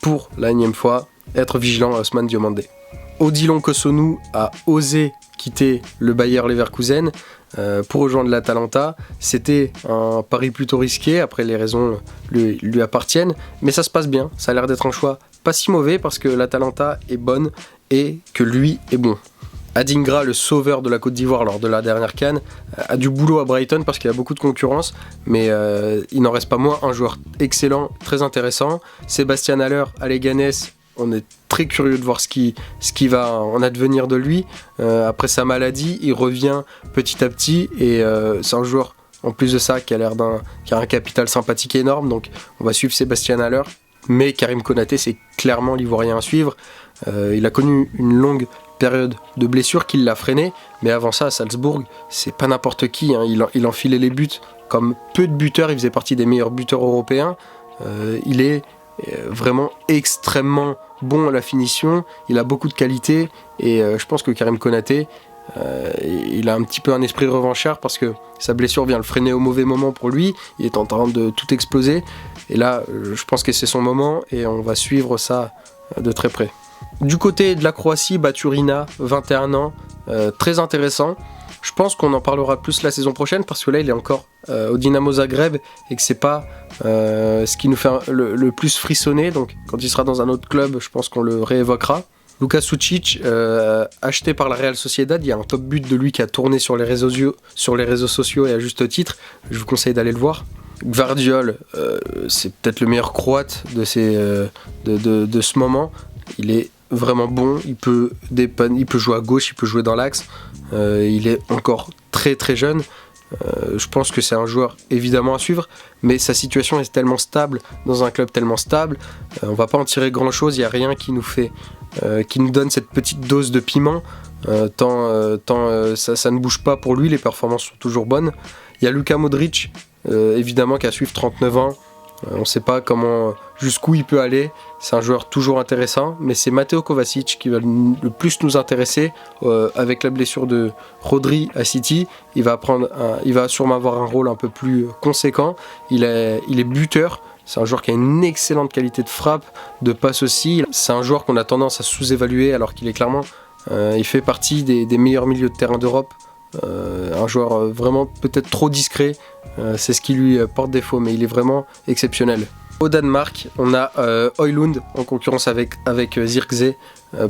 pour la énième fois, être vigilant à Ousmane Diomandé. Odilon Kossounou a osé quitter le Bayer Leverkusen pour rejoindre l'Atalanta. C'était un pari plutôt risqué, après les raisons lui appartiennent, mais ça se passe bien, ça a l'air d'être un choix pas si mauvais parce que l'Atalanta est bonne et que lui est bon. Adingra, le sauveur de la Côte d'Ivoire lors de la dernière CAN, a du boulot à Brighton parce qu'il y a beaucoup de concurrence, mais il n'en reste pas moins un joueur excellent, très intéressant. Sébastien Haller à Leganés, on est très curieux de voir ce qui va en advenir de lui. Après sa maladie, il revient petit à petit et c'est un joueur en plus de ça, qui a un capital sympathique énorme. Donc on va suivre Sébastien Haller. Mais Karim Konaté, c'est clairement l'Ivoirien à suivre. Il a connu une longue période de blessure qui l'a freiné. Mais avant ça, à Salzbourg, c'est pas n'importe qui. Hein. Il enfilait les buts comme peu de buteurs. Il faisait partie des meilleurs buteurs européens. Il est vraiment extrêmement bon à la finition. Il a beaucoup de qualité. Et je pense que Karim Konaté, il a un petit peu un esprit revanchard parce que sa blessure vient le freiner au mauvais moment pour lui. Il est en train de tout exploser. Et là, je pense que c'est son moment et on va suivre ça de très près. Du côté de la Croatie, Baturina, 21 ans, très intéressant. Je pense qu'on en parlera plus la saison prochaine parce que là, il est encore au Dynamo Zagreb et que c'est pas ce qui nous fait le plus frissonner. Donc, quand il sera dans un autre club, je pense qu'on le réévoquera. Luka Sucic, acheté par la Real Sociedad, il y a un top but de lui qui a tourné sur les réseaux sociaux et à juste titre. Je vous conseille d'aller le voir. Gvardiol, c'est peut-être le meilleur croate de ce moment. Il est vraiment bon, il peut jouer à gauche, il peut jouer dans l'axe. Il est encore très très jeune. Je pense que c'est un joueur évidemment à suivre, mais sa situation est tellement stable, dans un club tellement stable, on va pas en tirer grand chose, il n'y a rien qui nous donne cette petite dose de piment, tant ça ne bouge pas pour lui, les performances sont toujours bonnes. Il y a Luka Modric, évidemment, qui a suivi 39 ans. On ne sait pas jusqu'où il peut aller. C'est un joueur toujours intéressant, mais c'est Mateo Kovacic qui va le plus nous intéresser. Avec la blessure de Rodri à City, il va sûrement avoir un rôle un peu plus conséquent. Il est buteur. C'est un joueur qui a une excellente qualité de frappe, de passe aussi. C'est un joueur qu'on a tendance à sous-évaluer alors qu'il est clairement... il fait partie des meilleurs milieux de terrain d'Europe. Un joueur vraiment peut-être trop discret, c'est ce qui lui porte défaut, mais il est vraiment exceptionnel. Au Danemark, on a Højlund en concurrence avec Zirkzee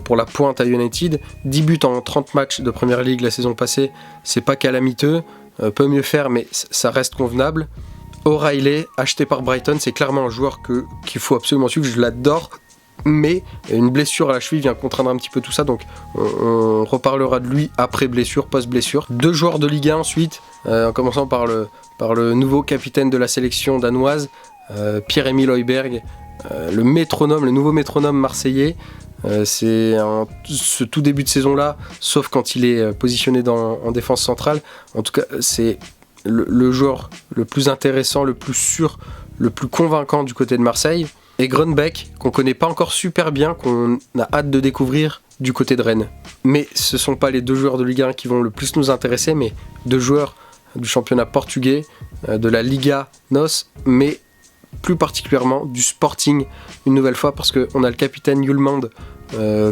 pour la pointe à United. 10 buts en 30 matchs de Première Ligue la saison passée, c'est pas calamiteux, peut mieux faire, mais ça reste convenable. O'Reilly, acheté par Brighton, c'est clairement un joueur qu'il faut absolument suivre, je l'adore. Mais une blessure à la cheville vient contraindre un petit peu tout ça, donc on reparlera de lui après blessure, post-blessure. 2 joueurs de Ligue 1 ensuite, en commençant par le nouveau capitaine de la sélection danoise, Pierre-Emile Højbjerg, le nouveau métronome marseillais. C'est ce tout début de saison-là, sauf quand il est positionné en défense centrale. En tout cas, c'est le joueur le plus intéressant, le plus sûr, le plus convaincant du côté de Marseille. Et Grönbeck, qu'on connaît pas encore super bien, qu'on a hâte de découvrir du côté de Rennes. Mais ce sont pas les 2 joueurs de Ligue 1 qui vont le plus nous intéresser, mais 2 joueurs du championnat portugais, de la Liga NOS, mais plus particulièrement du Sporting, une nouvelle fois, parce qu'on a le capitaine Hjulmand,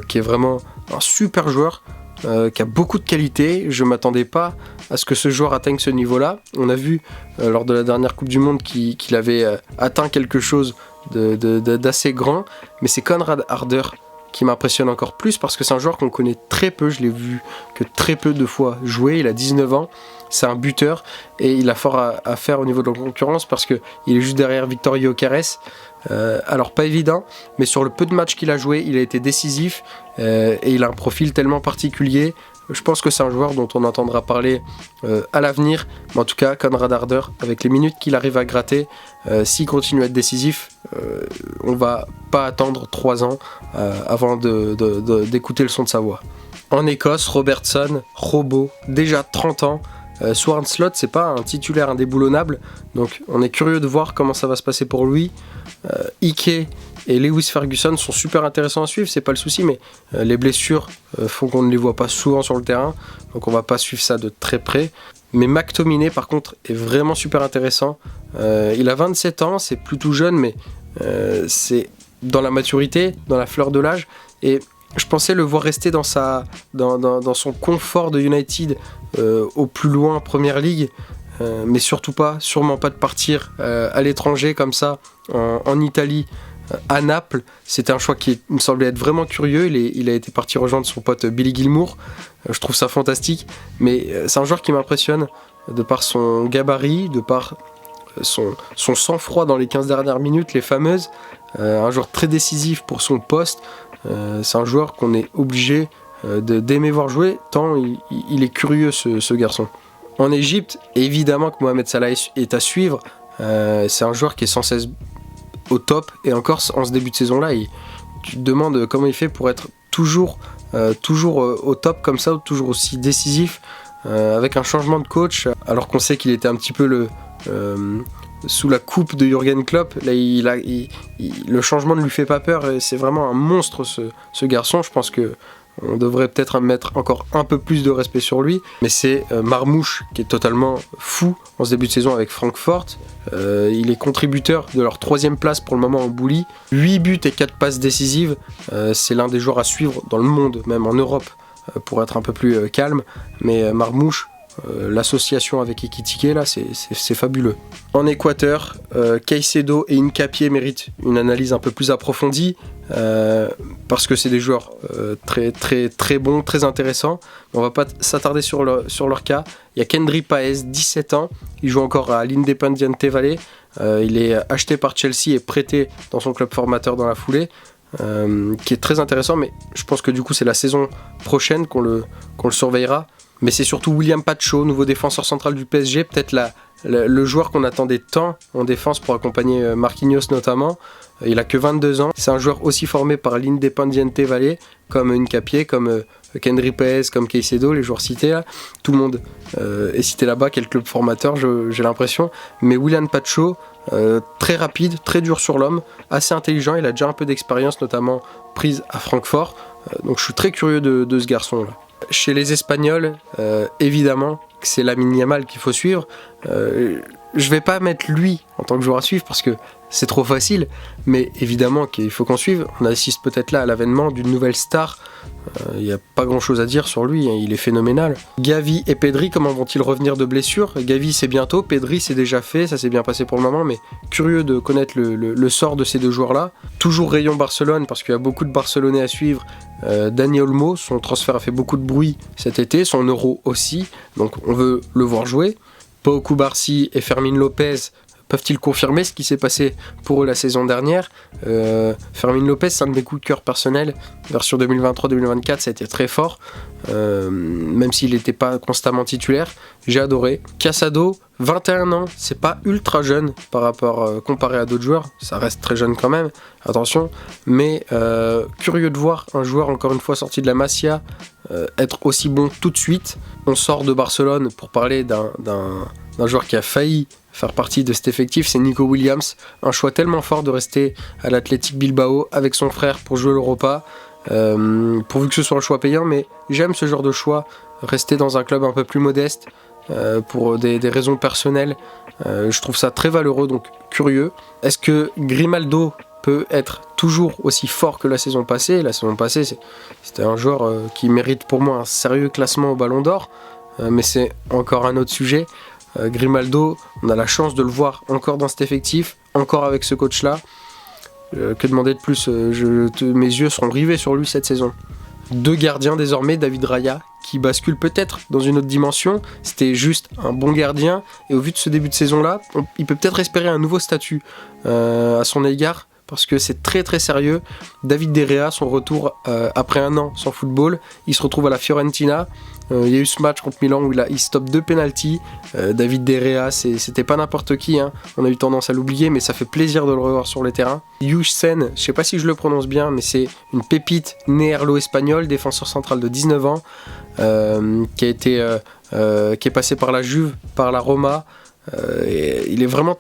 qui est vraiment un super joueur, qui a beaucoup de qualité. Je m'attendais pas à ce que ce joueur atteigne ce niveau-là. On a vu lors de la dernière Coupe du Monde qu'il avait atteint quelque chose d'assez grand, mais c'est Konrad Harder qui m'impressionne encore plus parce que c'est un joueur qu'on connaît très peu, je l'ai vu que très peu de fois jouer, il a 19 ans, c'est un buteur et il a fort à faire au niveau de la concurrence parce qu'il est juste derrière Victor Gyökeres, alors pas évident, mais sur le peu de matchs qu'il a joué, il a été décisif et il a un profil tellement particulier. Je pense que c'est un joueur dont on entendra parler à l'avenir, mais en tout cas, Konrad Harder, avec les minutes qu'il arrive à gratter, s'il continue à être décisif, on va pas attendre 3 ans avant d'écouter le son de sa voix. En Écosse, Robertson, robot, déjà 30 ans, Swart Slot, c'est pas un titulaire indéboulonnable, donc on est curieux de voir comment ça va se passer pour lui. Ike et Lewis Ferguson sont super intéressants à suivre, c'est pas le souci, mais les blessures font qu'on ne les voit pas souvent sur le terrain, donc on va pas suivre ça de très près. Mais McTominay par contre est vraiment super intéressant. Il a 27 ans, c'est plutôt jeune, mais c'est dans la maturité, dans la fleur de l'âge, et je pensais le voir rester dans son confort de United au plus loin Première Ligue, mais sûrement pas de partir à l'étranger comme ça, en Italie, à Naples. C'était un choix qui me semblait être vraiment curieux. Il a été parti rejoindre son pote Billy Gilmour. Je trouve ça fantastique, mais c'est un joueur qui m'impressionne de par son gabarit, de par son sang-froid dans les 15 dernières minutes, les fameuses. Un joueur très décisif pour son poste. C'est un joueur qu'on est obligé d'aimer voir jouer, tant il est curieux ce garçon. En Égypte, évidemment que Mohamed Salah est à suivre. C'est un joueur qui est sans cesse au top, et encore en ce début de saison là, tu te demandes comment il fait pour être toujours au top comme ça, toujours aussi décisif, avec un changement de coach, alors qu'on sait qu'il était un petit peu sous la coupe de Jürgen Klopp. Là, le changement ne lui fait pas peur, et c'est vraiment un monstre ce garçon. Je pense que on devrait peut-être mettre encore un peu plus de respect sur lui, mais c'est Marmoush qui est totalement fou en ce début de saison avec Francfort. Il est contributeur de leur 3e place pour le moment en Bully. 8 buts et 4 passes décisives. C'est l'un des joueurs à suivre dans le monde, même en Europe, pour être un peu plus calme. Mais Marmoush, l'association avec Ekitike là, c'est fabuleux. En Équateur, Caicedo et Hincapié méritent une analyse un peu plus approfondie, parce que c'est des joueurs très, très, très bons, très intéressants. On va pas s'attarder sur leur cas. Il y a Kendry Páez, 17 ans, il joue encore à l'Independiente Valle. Il est acheté par Chelsea et prêté dans son club formateur dans la foulée, qui est très intéressant, mais je pense que du coup c'est la saison prochaine qu'on le surveillera. Mais c'est surtout William Pacho, nouveau défenseur central du PSG, peut-être le joueur qu'on attendait tant en défense pour accompagner Marquinhos notamment. Il a que 22 ans. C'est un joueur aussi formé par l'Independiente Valle, comme Hincapié, comme Kendry Páez, comme Caicedo, les joueurs cités là. Tout le monde est cité là-bas, quel club formateur, j'ai l'impression. Mais William Pacho, très rapide, très dur sur l'homme, assez intelligent, il a déjà un peu d'expérience, notamment prise à Francfort. Donc je suis très curieux de ce garçon là. Chez les Espagnols, évidemment que c'est Lamine Yamal qu'il faut suivre. Je vais pas mettre lui en tant que joueur à suivre parce que c'est trop facile, mais évidemment qu'il faut qu'on suive. On assiste peut-être là à l'avènement d'une nouvelle star. Il n'y a pas grand chose à dire sur lui, hein, il est phénoménal. Gavi et Pedri, comment vont-ils revenir de blessure? Gavi c'est bientôt, Pedri c'est déjà fait, ça s'est bien passé pour le moment, mais curieux de connaître le sort de ces deux joueurs-là. Toujours rayon Barcelone, parce qu'il y a beaucoup de Barcelonais à suivre. Dani Olmo, son transfert a fait beaucoup de bruit cet été, son euro aussi, donc on veut le voir jouer. Pau Cubarsí et Fermín Lopez peuvent-ils confirmer ce qui s'est passé pour eux la saison dernière? Fermín Lopez, c'est un de mes coups de cœur personnels. Version 2023-2024, ça a été très fort, même s'il n'était pas constamment titulaire. J'ai adoré. Casado, 21 ans, c'est pas ultra jeune par rapport comparé à d'autres joueurs. Ça reste très jeune quand même, attention. Mais curieux de voir un joueur encore une fois sorti de la Masia être aussi bon tout de suite. On sort de Barcelone pour parler d'un joueur qui a failli faire partie de cet effectif, c'est Nico Williams. Un choix tellement fort de rester à l'Athletic Bilbao avec son frère pour jouer l'Europa, pourvu que ce soit un choix payant, mais j'aime ce genre de choix, rester dans un club un peu plus modeste pour des raisons personnelles. Je trouve ça très valeureux, donc curieux. Est-ce que Grimaldo peut être toujours aussi fort que la saison passée? La saison passée, c'était un joueur qui mérite pour moi un sérieux classement au Ballon d'Or, mais c'est encore un autre sujet. Grimaldo, on a la chance de le voir encore dans cet effectif, encore avec ce coach-là. Que demander de plus? Mes yeux seront rivés sur lui cette saison. 2 gardiens désormais, David Raya, qui bascule peut-être dans une autre dimension. C'était juste un bon gardien, et au vu de ce début de saison-là, il peut peut-être espérer un nouveau statut à son égard, parce que c'est très très sérieux. David De Gea, son retour après un an sans football, il se retrouve à la Fiorentina. Il y a eu ce match contre Milan où il stoppe 2 pénaltys. David De Gea, c'était pas n'importe qui, hein. On a eu tendance à l'oublier, mais ça fait plaisir de le revoir sur les terrains. Youssen, je sais pas si je le prononce bien, mais c'est une pépite néerlo-espagnole, défenseur central de 19 ans, qui est passé par la Juve, par la Roma. Il est vraiment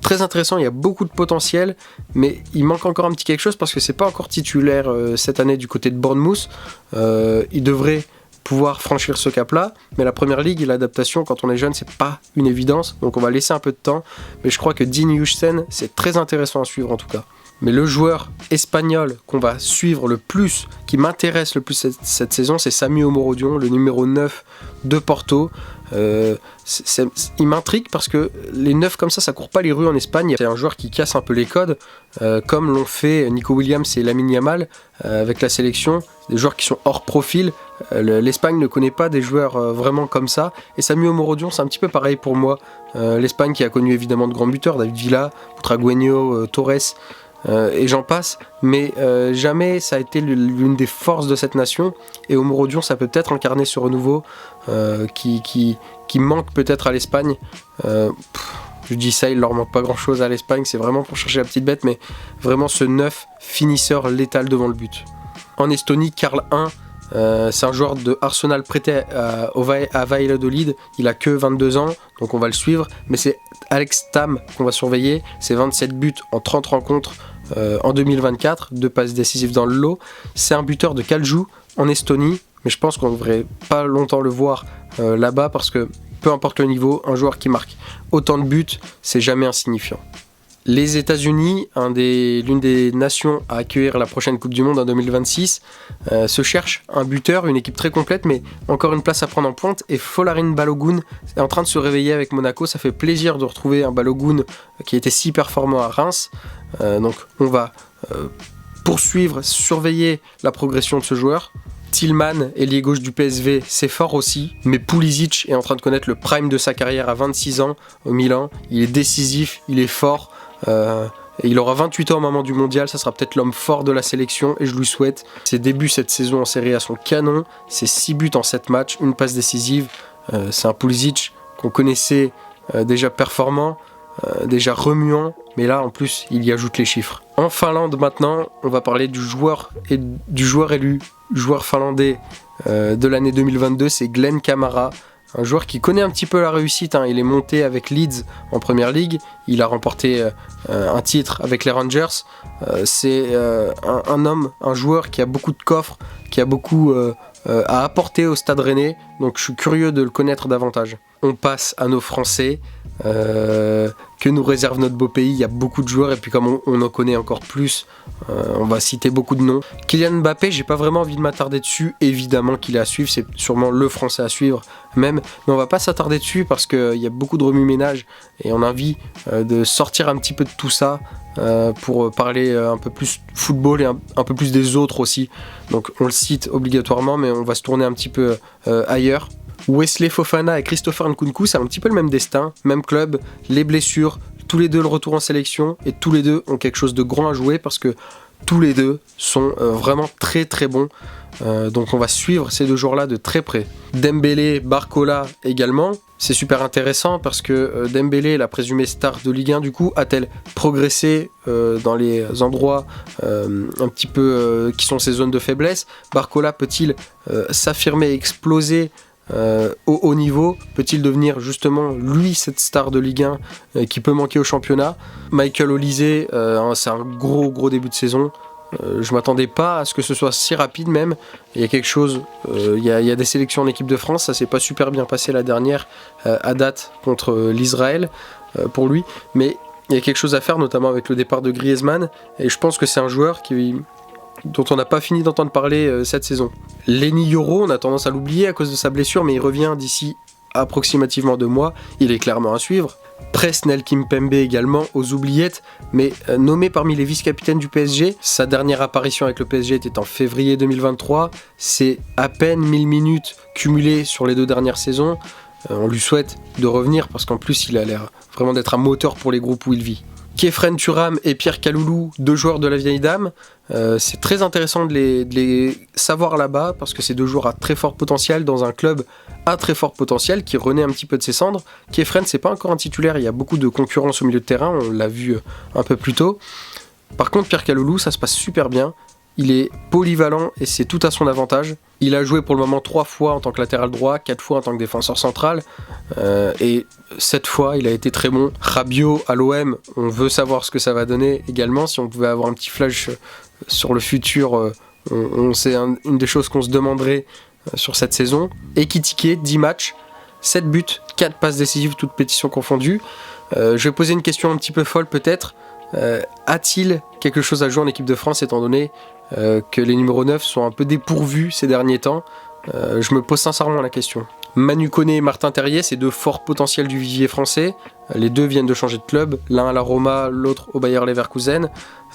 très intéressant, il y a beaucoup de potentiel, mais il manque encore un petit quelque chose parce que c'est pas encore titulaire cette année du côté de Bournemouth. Il devrait pouvoir franchir ce cap-là, mais la première ligue et l'adaptation quand on est jeune, c'est pas une évidence, donc on va laisser un peu de temps, mais je crois que Dean Huijsen, c'est très intéressant à suivre en tout cas. Mais le joueur espagnol qu'on va suivre le plus, qui m'intéresse le plus cette saison, c'est Sami Omorodion, le numéro 9 de Porto. Il m'intrigue parce que les 9 comme ça court pas les rues en Espagne. C'est un joueur qui casse un peu les codes, comme l'ont fait Nico Williams et Lamine Yamal avec la sélection. Des joueurs qui sont hors profil. L'Espagne ne connaît pas des joueurs vraiment comme ça. Et Sami Omorodion, c'est un petit peu pareil pour moi. L'Espagne qui a connu évidemment de grands buteurs, David Villa, Butragueño, Torres. et j'en passe, mais jamais ça a été l'une des forces de cette nation, et Omorodion ça peut peut-être incarner ce renouveau qui manque peut-être à l'Espagne. Je dis ça, il leur manque pas grand chose à l'Espagne, c'est vraiment pour chercher la petite bête, mais vraiment ce 9 finisseur létal devant le but. En Estonie, Karl 1, c'est un joueur de Arsenal prêté à Valladolid, il a que 22 ans, donc on va le suivre, mais c'est Alex Tam qu'on va surveiller, c'est 27 buts en 30 rencontres en 2024, 2 passes décisives dans le lot, c'est un buteur de Kalju en Estonie, mais je pense qu'on ne devrait pas longtemps le voir là-bas parce que peu importe le niveau, un joueur qui marque autant de buts, c'est jamais insignifiant. Les États-Unis, l'une des nations à accueillir la prochaine Coupe du Monde en 2026, se cherche un buteur, une équipe très complète, mais encore une place à prendre en pointe. Et Folarin Balogun est en train de se réveiller avec Monaco. Ça fait plaisir de retrouver un Balogun qui était si performant à Reims. Donc on va poursuivre, surveiller la progression de ce joueur. Tillman, ailier gauche du PSV, c'est fort aussi, mais Pulisic est en train de connaître le prime de sa carrière à 26 ans au Milan. Il est décisif, il est fort, et il aura 28 ans au moment du mondial, ça sera peut-être l'homme fort de la sélection et je lui souhaite. Ses débuts cette saison en Serie A sont canons, c'est 6 buts en 7 matchs, une passe décisive, c'est un Pulisic qu'on connaissait déjà performant, déjà remuant, mais là en plus il y ajoute les chiffres. En Finlande maintenant, on va parler du joueur élu, joueur finlandais de l'année 2022, c'est Glenn Kamara, un joueur qui connaît un petit peu la réussite, il est monté avec Leeds en première ligue, il a remporté un titre avec les Rangers, c'est un joueur qui a beaucoup de coffres, qui a beaucoup à apporter au Stade Rennais, donc je suis curieux de le connaître davantage. On passe à nos Français, que nous réserve notre beau pays. Il y a beaucoup de joueurs et puis comme on en connaît encore plus, on va citer beaucoup de noms. Kylian Mbappé, j'ai pas vraiment envie de m'attarder dessus, évidemment qu'il est à suivre, c'est sûrement le Français à suivre même, mais on va pas s'attarder dessus parce qu'il y a beaucoup de remue-ménage et on a envie de sortir un petit peu de tout ça pour parler un peu plus football et un peu plus des autres aussi, donc on le cite obligatoirement mais on va se tourner un petit peu ailleurs. Wesley Fofana et Christopher Nkunku, c'est un petit peu le même destin, même club, les blessures, tous les deux le retour en sélection et tous les deux ont quelque chose de grand à jouer parce que tous les deux sont vraiment très très bons, donc on va suivre ces deux joueurs là de très près. Dembélé, Barcola également, c'est super intéressant parce que Dembélé, la présumée star de Ligue 1 du coup, a-t-elle progressé dans les endroits un petit peu qui sont ses zones de faiblesse? Barcola peut-il s'affirmer, exploser au haut niveau? Peut-il devenir justement lui cette star de Ligue 1 qui peut manquer au championnat? Michael Olise, c'est un gros début de saison, je m'attendais pas à ce que ce soit si rapide même. Il y a quelque chose, il y a des sélections en équipe de France, ça s'est pas super bien passé la dernière à date contre l'Israël pour lui, mais il y a quelque chose à faire notamment avec le départ de Griezmann et je pense que c'est un joueur dont on n'a pas fini d'entendre parler cette saison. Lenny Yoro, on a tendance à l'oublier à cause de sa blessure, mais il revient d'ici approximativement 2 mois, il est clairement à suivre. Presnel Kimpembe également, aux oubliettes, mais nommé parmi les vice-capitaines du PSG, sa dernière apparition avec le PSG était en février 2023, c'est à peine 1000 minutes cumulées sur les 2 dernières saisons, on lui souhaite de revenir parce qu'en plus il a l'air vraiment d'être un moteur pour les groupes où il vit. Kefren Turam et Pierre Kaloulou, 2 joueurs de la vieille dame, c'est très intéressant de les savoir là-bas parce que c'est 2 joueurs à très fort potentiel dans un club à très fort potentiel qui renaît un petit peu de ses cendres. Kefren, c'est pas encore un titulaire, il y a beaucoup de concurrence au milieu de terrain, on l'a vu un peu plus tôt. Par contre Pierre Kaloulou, ça se passe super bien, il est polyvalent et c'est tout à son avantage. Il a joué pour le moment 3 fois en tant que latéral droit, 4 fois en tant que défenseur central, et 7 fois il a été très bon. Rabiot à l'OM, on veut savoir ce que ça va donner également, si on pouvait avoir un petit flash sur le futur, c'est une des choses qu'on se demanderait sur cette saison. Ekitike, 10 matchs, 7 buts, 4 passes décisives, toutes pétitions confondues. Je vais poser une question un petit peu folle peut-être. A-t-il quelque chose à jouer en équipe de France étant donné que les numéros 9 sont un peu dépourvus ces derniers temps? Je me pose sincèrement la question. Manu Koné et Martin Terrier, c'est deux forts potentiels du vivier français. Les deux viennent de changer de club, l'un à la Roma, l'autre au Bayer Leverkusen.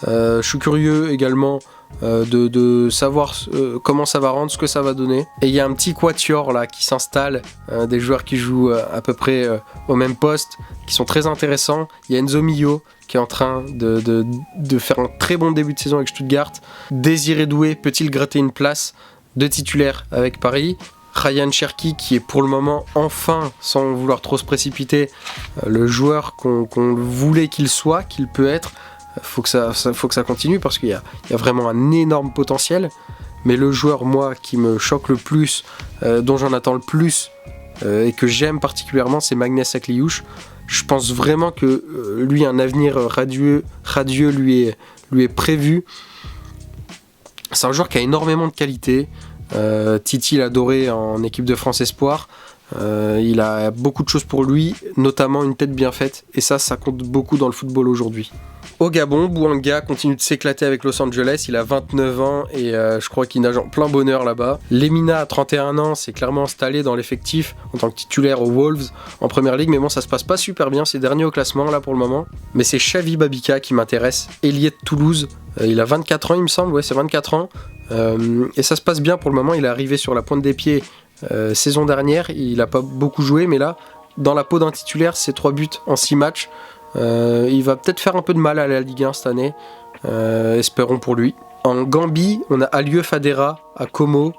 Je suis curieux également de savoir comment ça va rendre, ce que ça va donner. Et il y a un petit quatuor là qui s'installe, des joueurs qui jouent à peu près au même poste, qui sont très intéressants. Il y a Enzo Millo qui est en train de faire un très bon début de saison avec Stuttgart. Désiré Doué peut-il gratter une place de titulaire avec Paris? Ryan Cherki qui est pour le moment enfin, sans vouloir trop se précipiter, le joueur qu'on voulait qu'il soit, qu'il peut être. Faut que ça continue parce qu'il y a vraiment un énorme potentiel. Mais le joueur, moi, qui me choque le plus, dont j'en attends le plus et que j'aime particulièrement, c'est Magnès Akliouche. Je pense vraiment que lui, un avenir radieux lui est prévu. C'est un joueur qui a énormément de qualité. Titi l'a adoré en équipe de France Espoir. Il a beaucoup de choses pour lui, notamment une tête bien faite. Et ça compte beaucoup dans le football aujourd'hui. Au Gabon, Bouanga continue de s'éclater avec Los Angeles, il a 29 ans et je crois qu'il nage en plein bonheur là-bas. Lemina, à 31 ans, s'est clairement installé dans l'effectif en tant que titulaire aux Wolves en première ligue, mais bon, ça se passe pas super bien, c'est dernier au classement là pour le moment. Mais c'est Xavi Babika qui m'intéresse, ailier de Toulouse, il a 24 ans il me semble, ouais c'est 24 ans, et ça se passe bien pour le moment, il est arrivé sur la pointe des pieds saison dernière, il a pas beaucoup joué, mais là, dans la peau d'un titulaire, c'est 3 buts en 6 matchs. Il va peut-être faire un peu de mal à la Ligue 1 cette année, espérons pour lui. En Gambie, on a Alieu Fadera à Como,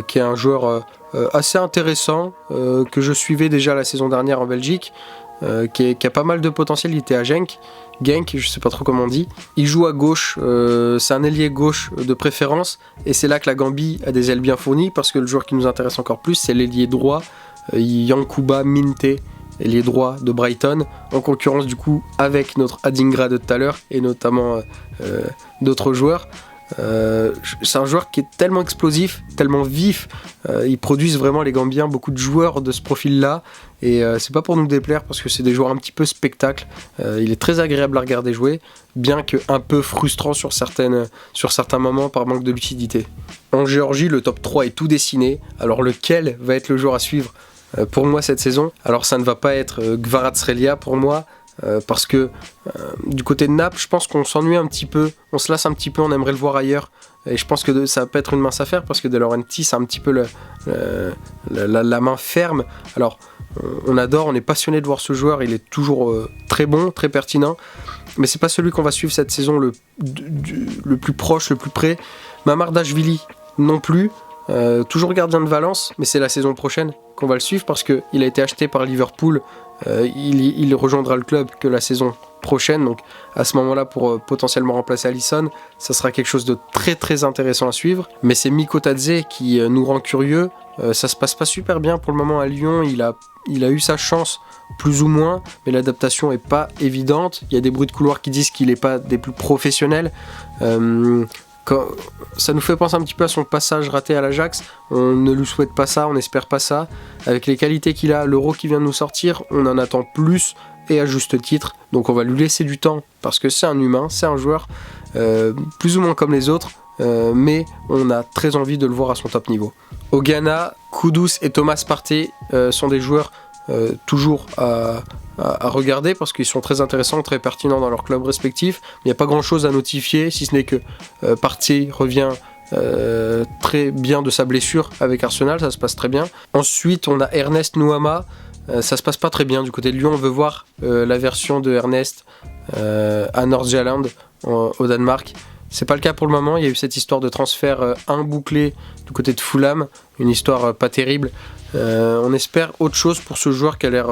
qui est un joueur assez intéressant, que je suivais déjà la saison dernière en Belgique, qui a pas mal de potentiel. Il était à Genk, je sais pas trop comment on dit. Il joue à gauche, c'est un ailier gauche de préférence, et c'est là que la Gambie a des ailes bien fournies, parce que le joueur qui nous intéresse encore plus, c'est l'ailier droit, Yankuba Minte, ailier droit de Brighton, en concurrence du coup avec notre Adingra de tout à l'heure et notamment d'autres joueurs. C'est un joueur qui est tellement explosif, tellement vif, ils produisent vraiment les Gambiens beaucoup de joueurs de ce profil là et c'est pas pour nous déplaire parce que c'est des joueurs un petit peu spectacle. Il est très agréable à regarder jouer, bien que un peu frustrant sur certains moments par manque de lucidité. En Géorgie, le top 3 est tout dessiné, alors lequel va être le joueur à suivre pour moi cette saison? Alors ça ne va pas être Kvaratskhelia pour moi, parce que du côté de Naples, je pense qu'on s'ennuie un petit peu, on se lasse un petit peu, on aimerait le voir ailleurs, et je pense que ça va pas être une mince affaire parce que De Laurentiis c'est un petit peu la main ferme. Alors on adore, on est passionné de voir ce joueur, il est toujours très bon, très pertinent, mais c'est pas celui qu'on va suivre cette saison le plus proche, le plus près. Mamardashvili non plus, toujours gardien de Valence, mais c'est la saison prochaine qu'on va le suivre parce qu'il a été acheté par Liverpool. Il rejoindra le club que la saison prochaine, donc à ce moment-là pour potentiellement remplacer Alisson, ça sera quelque chose de très très intéressant à suivre. Mais c'est Miko Tadze qui nous rend curieux. Ça se passe pas super bien pour le moment à Lyon, il a eu sa chance plus ou moins, mais l'adaptation est pas évidente. Il y a des bruits de couloir qui disent qu'il est pas des plus professionnels. Ça nous fait penser un petit peu à son passage raté à l'Ajax. On ne lui souhaite pas ça, on n'espère pas ça. Avec les qualités qu'il a, l'Euro qui vient de nous sortir, on en attend plus et à juste titre. Donc on va lui laisser du temps parce que c'est un humain, c'est un joueur plus ou moins comme les autres, mais on a très envie de le voir à son top niveau. Au Ghana, Kudus et Thomas Partey sont des joueurs toujours à regarder parce qu'ils sont très intéressants, très pertinents dans leurs clubs respectifs. Il n'y a pas grand chose à notifier si ce n'est que Partey revient très bien de sa blessure avec Arsenal, ça se passe très bien. Ensuite on a Ernest Nuama, ça se passe pas très bien du côté de Lyon. On veut voir la version de Ernest à Nordsjælland au Danemark. C'est pas le cas pour le moment, il y a eu cette histoire de transfert bouclé du côté de Fulham, une histoire pas terrible. On espère autre chose pour ce joueur qui a l'air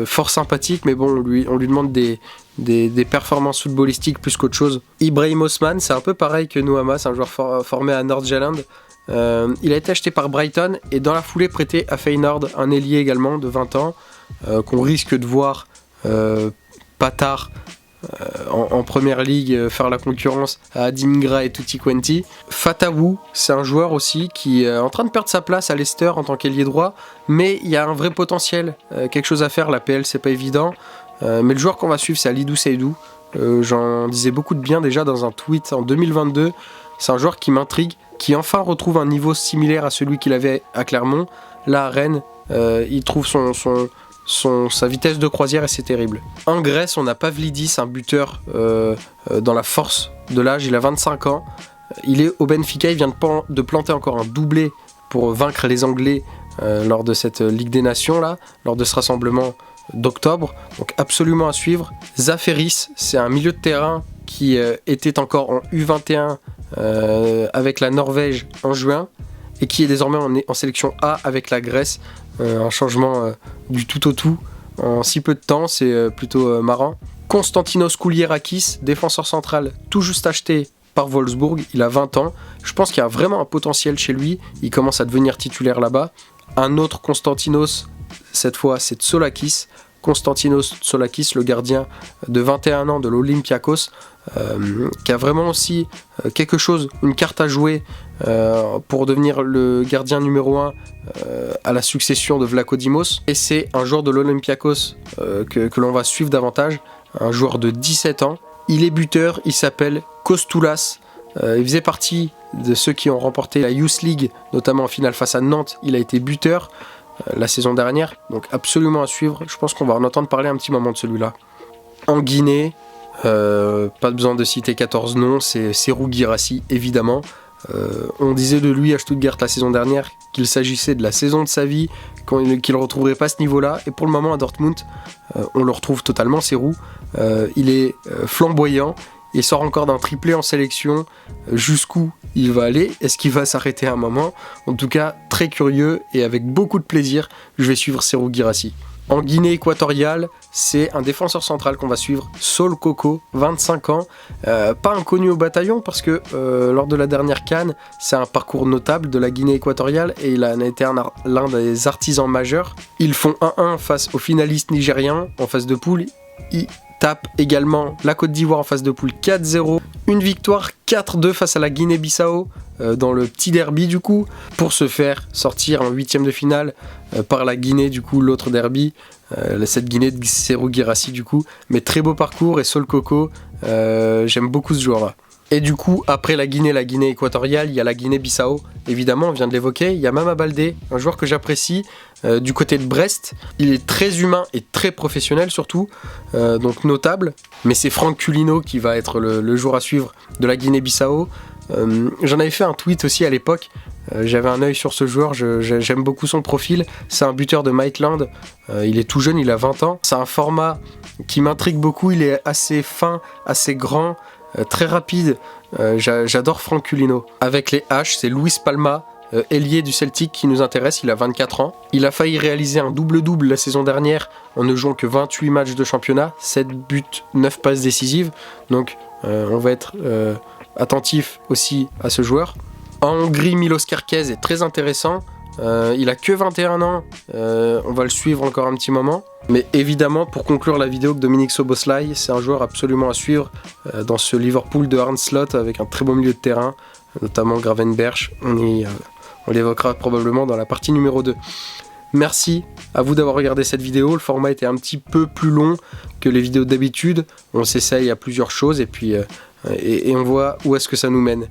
fort sympathique, mais bon, on lui demande des performances footballistiques plus qu'autre chose. Ibrahim Osman, c'est un peu pareil que Nuama, c'est un joueur formé à Nordsjælland. Il a été acheté par Brighton et dans la foulée prêté à Feyenoord, un ailier également de 20 ans, qu'on risque de voir pas tard en première ligue faire la concurrence à Adingra et Tutti Quanti. Fatawu, c'est un joueur aussi qui est en train de perdre sa place à Leicester en tant qu'ailier droit, mais il y a un vrai potentiel, quelque chose à faire. La PL c'est pas évident, mais le joueur qu'on va suivre c'est Alidou Seydou. J'en disais beaucoup de bien déjà dans un tweet en 2022. C'est un joueur qui m'intrigue, qui enfin retrouve un niveau similaire à celui qu'il avait à Clermont. Là à Rennes, il trouve sa vitesse de croisière et c'est terrible. En Grèce, on a Pavlidis, un buteur dans la force de l'âge, il a 25 ans. Il est au Benfica, il vient de planter encore un doublé pour vaincre les Anglais lors de cette Ligue des Nations, là, lors de ce rassemblement d'octobre. Donc absolument à suivre. Zaferis, c'est un milieu de terrain qui était encore en U21 avec la Norvège en juin et qui est désormais en sélection A avec la Grèce. Un changement du tout au tout en si peu de temps, c'est plutôt marrant. Konstantinos Kouliarakis, défenseur central tout juste acheté par Wolfsburg, il a 20 ans. Je pense qu'il y a vraiment un potentiel chez lui, il commence à devenir titulaire là-bas. Un autre Konstantinos, cette fois c'est Tsolakis. Konstantinos Tsolakis, le gardien de 21 ans de l'Olympiakos, qui a vraiment aussi quelque chose, une carte à jouer pour devenir le gardien numéro 1 à la succession de Vlaco Dimos. Et c'est un joueur de l'Olympiakos que l'on va suivre davantage, un joueur de 17 ans. Il est buteur, il s'appelle Kostoulas. Il faisait partie de ceux qui ont remporté la Youth League, notamment en finale face à Nantes. Il a été buteur la saison dernière, donc absolument à suivre. Je pense qu'on va en entendre parler un petit moment de celui-là. En Guinée, pas besoin de citer 14 noms, c'est Serhou Guirassy évidemment. On disait de lui à Stuttgart la saison dernière qu'il s'agissait de la saison de sa vie, qu'il ne retrouverait pas ce niveau-là, et pour le moment à Dortmund, on le retrouve totalement, Serhou. Il est flamboyant, il sort encore d'un triplé en sélection. Jusqu'où il va aller? Est-ce qu'il va s'arrêter à un moment? En tout cas, très curieux et avec beaucoup de plaisir, je vais suivre Serhou Guirassy. En Guinée équatoriale, c'est un défenseur central qu'on va suivre, Saul Koko, 25 ans, pas inconnu au bataillon parce que lors de la dernière CAN, c'est un parcours notable de la Guinée équatoriale et il a été l'un des artisans majeurs. Ils font 1-1 face aux finalistes nigériens en phase de poule. Ils tapent également la Côte d'Ivoire en phase de poule 4-0. Une victoire 4-2 face à la Guinée-Bissau dans le petit derby du coup, pour se faire sortir en 8ème de finale par la Guinée du coup, l'autre derby, cette Guinée de Serhou Guirassy du coup. Mais très beau parcours et Saul Koko, j'aime beaucoup ce joueur là. Et du coup, après la Guinée équatoriale, il y a la Guinée-Bissau, évidemment, on vient de l'évoquer. Il y a Mama Baldé, un joueur que j'apprécie, du côté de Brest. Il est très humain et très professionnel surtout, donc notable. Mais c'est Franck Culino qui va être le joueur à suivre de la Guinée-Bissau. J'en avais fait un tweet aussi à l'époque, j'avais un œil sur ce joueur, j'aime beaucoup son profil. C'est un buteur de Maitland, il est tout jeune, il a 20 ans. C'est un format qui m'intrigue beaucoup, il est assez fin, assez grand, très rapide. J'adore Franck Culino. Avec les H, c'est Luis Palma, ailier du Celtic qui nous intéresse, il a 24 ans. Il a failli réaliser un double-double la saison dernière en ne jouant que 28 matchs de championnat, 7 buts, 9 passes décisives. Donc on va être attentif aussi à ce joueur. En Hongrie, Milos Kerkez est très intéressant. Il a que 21 ans, on va le suivre encore un petit moment. Mais évidemment, pour conclure la vidéo, Dominik Szoboszlai, c'est un joueur absolument à suivre dans ce Liverpool de Arne Slot avec un très beau milieu de terrain, notamment Gravenberch. On l'évoquera probablement dans la partie numéro 2. Merci à vous d'avoir regardé cette vidéo. Le format était un petit peu plus long que les vidéos d'habitude. On s'essaye à plusieurs choses et puis on voit où est-ce que ça nous mène.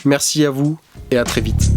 Merci à vous et à très vite.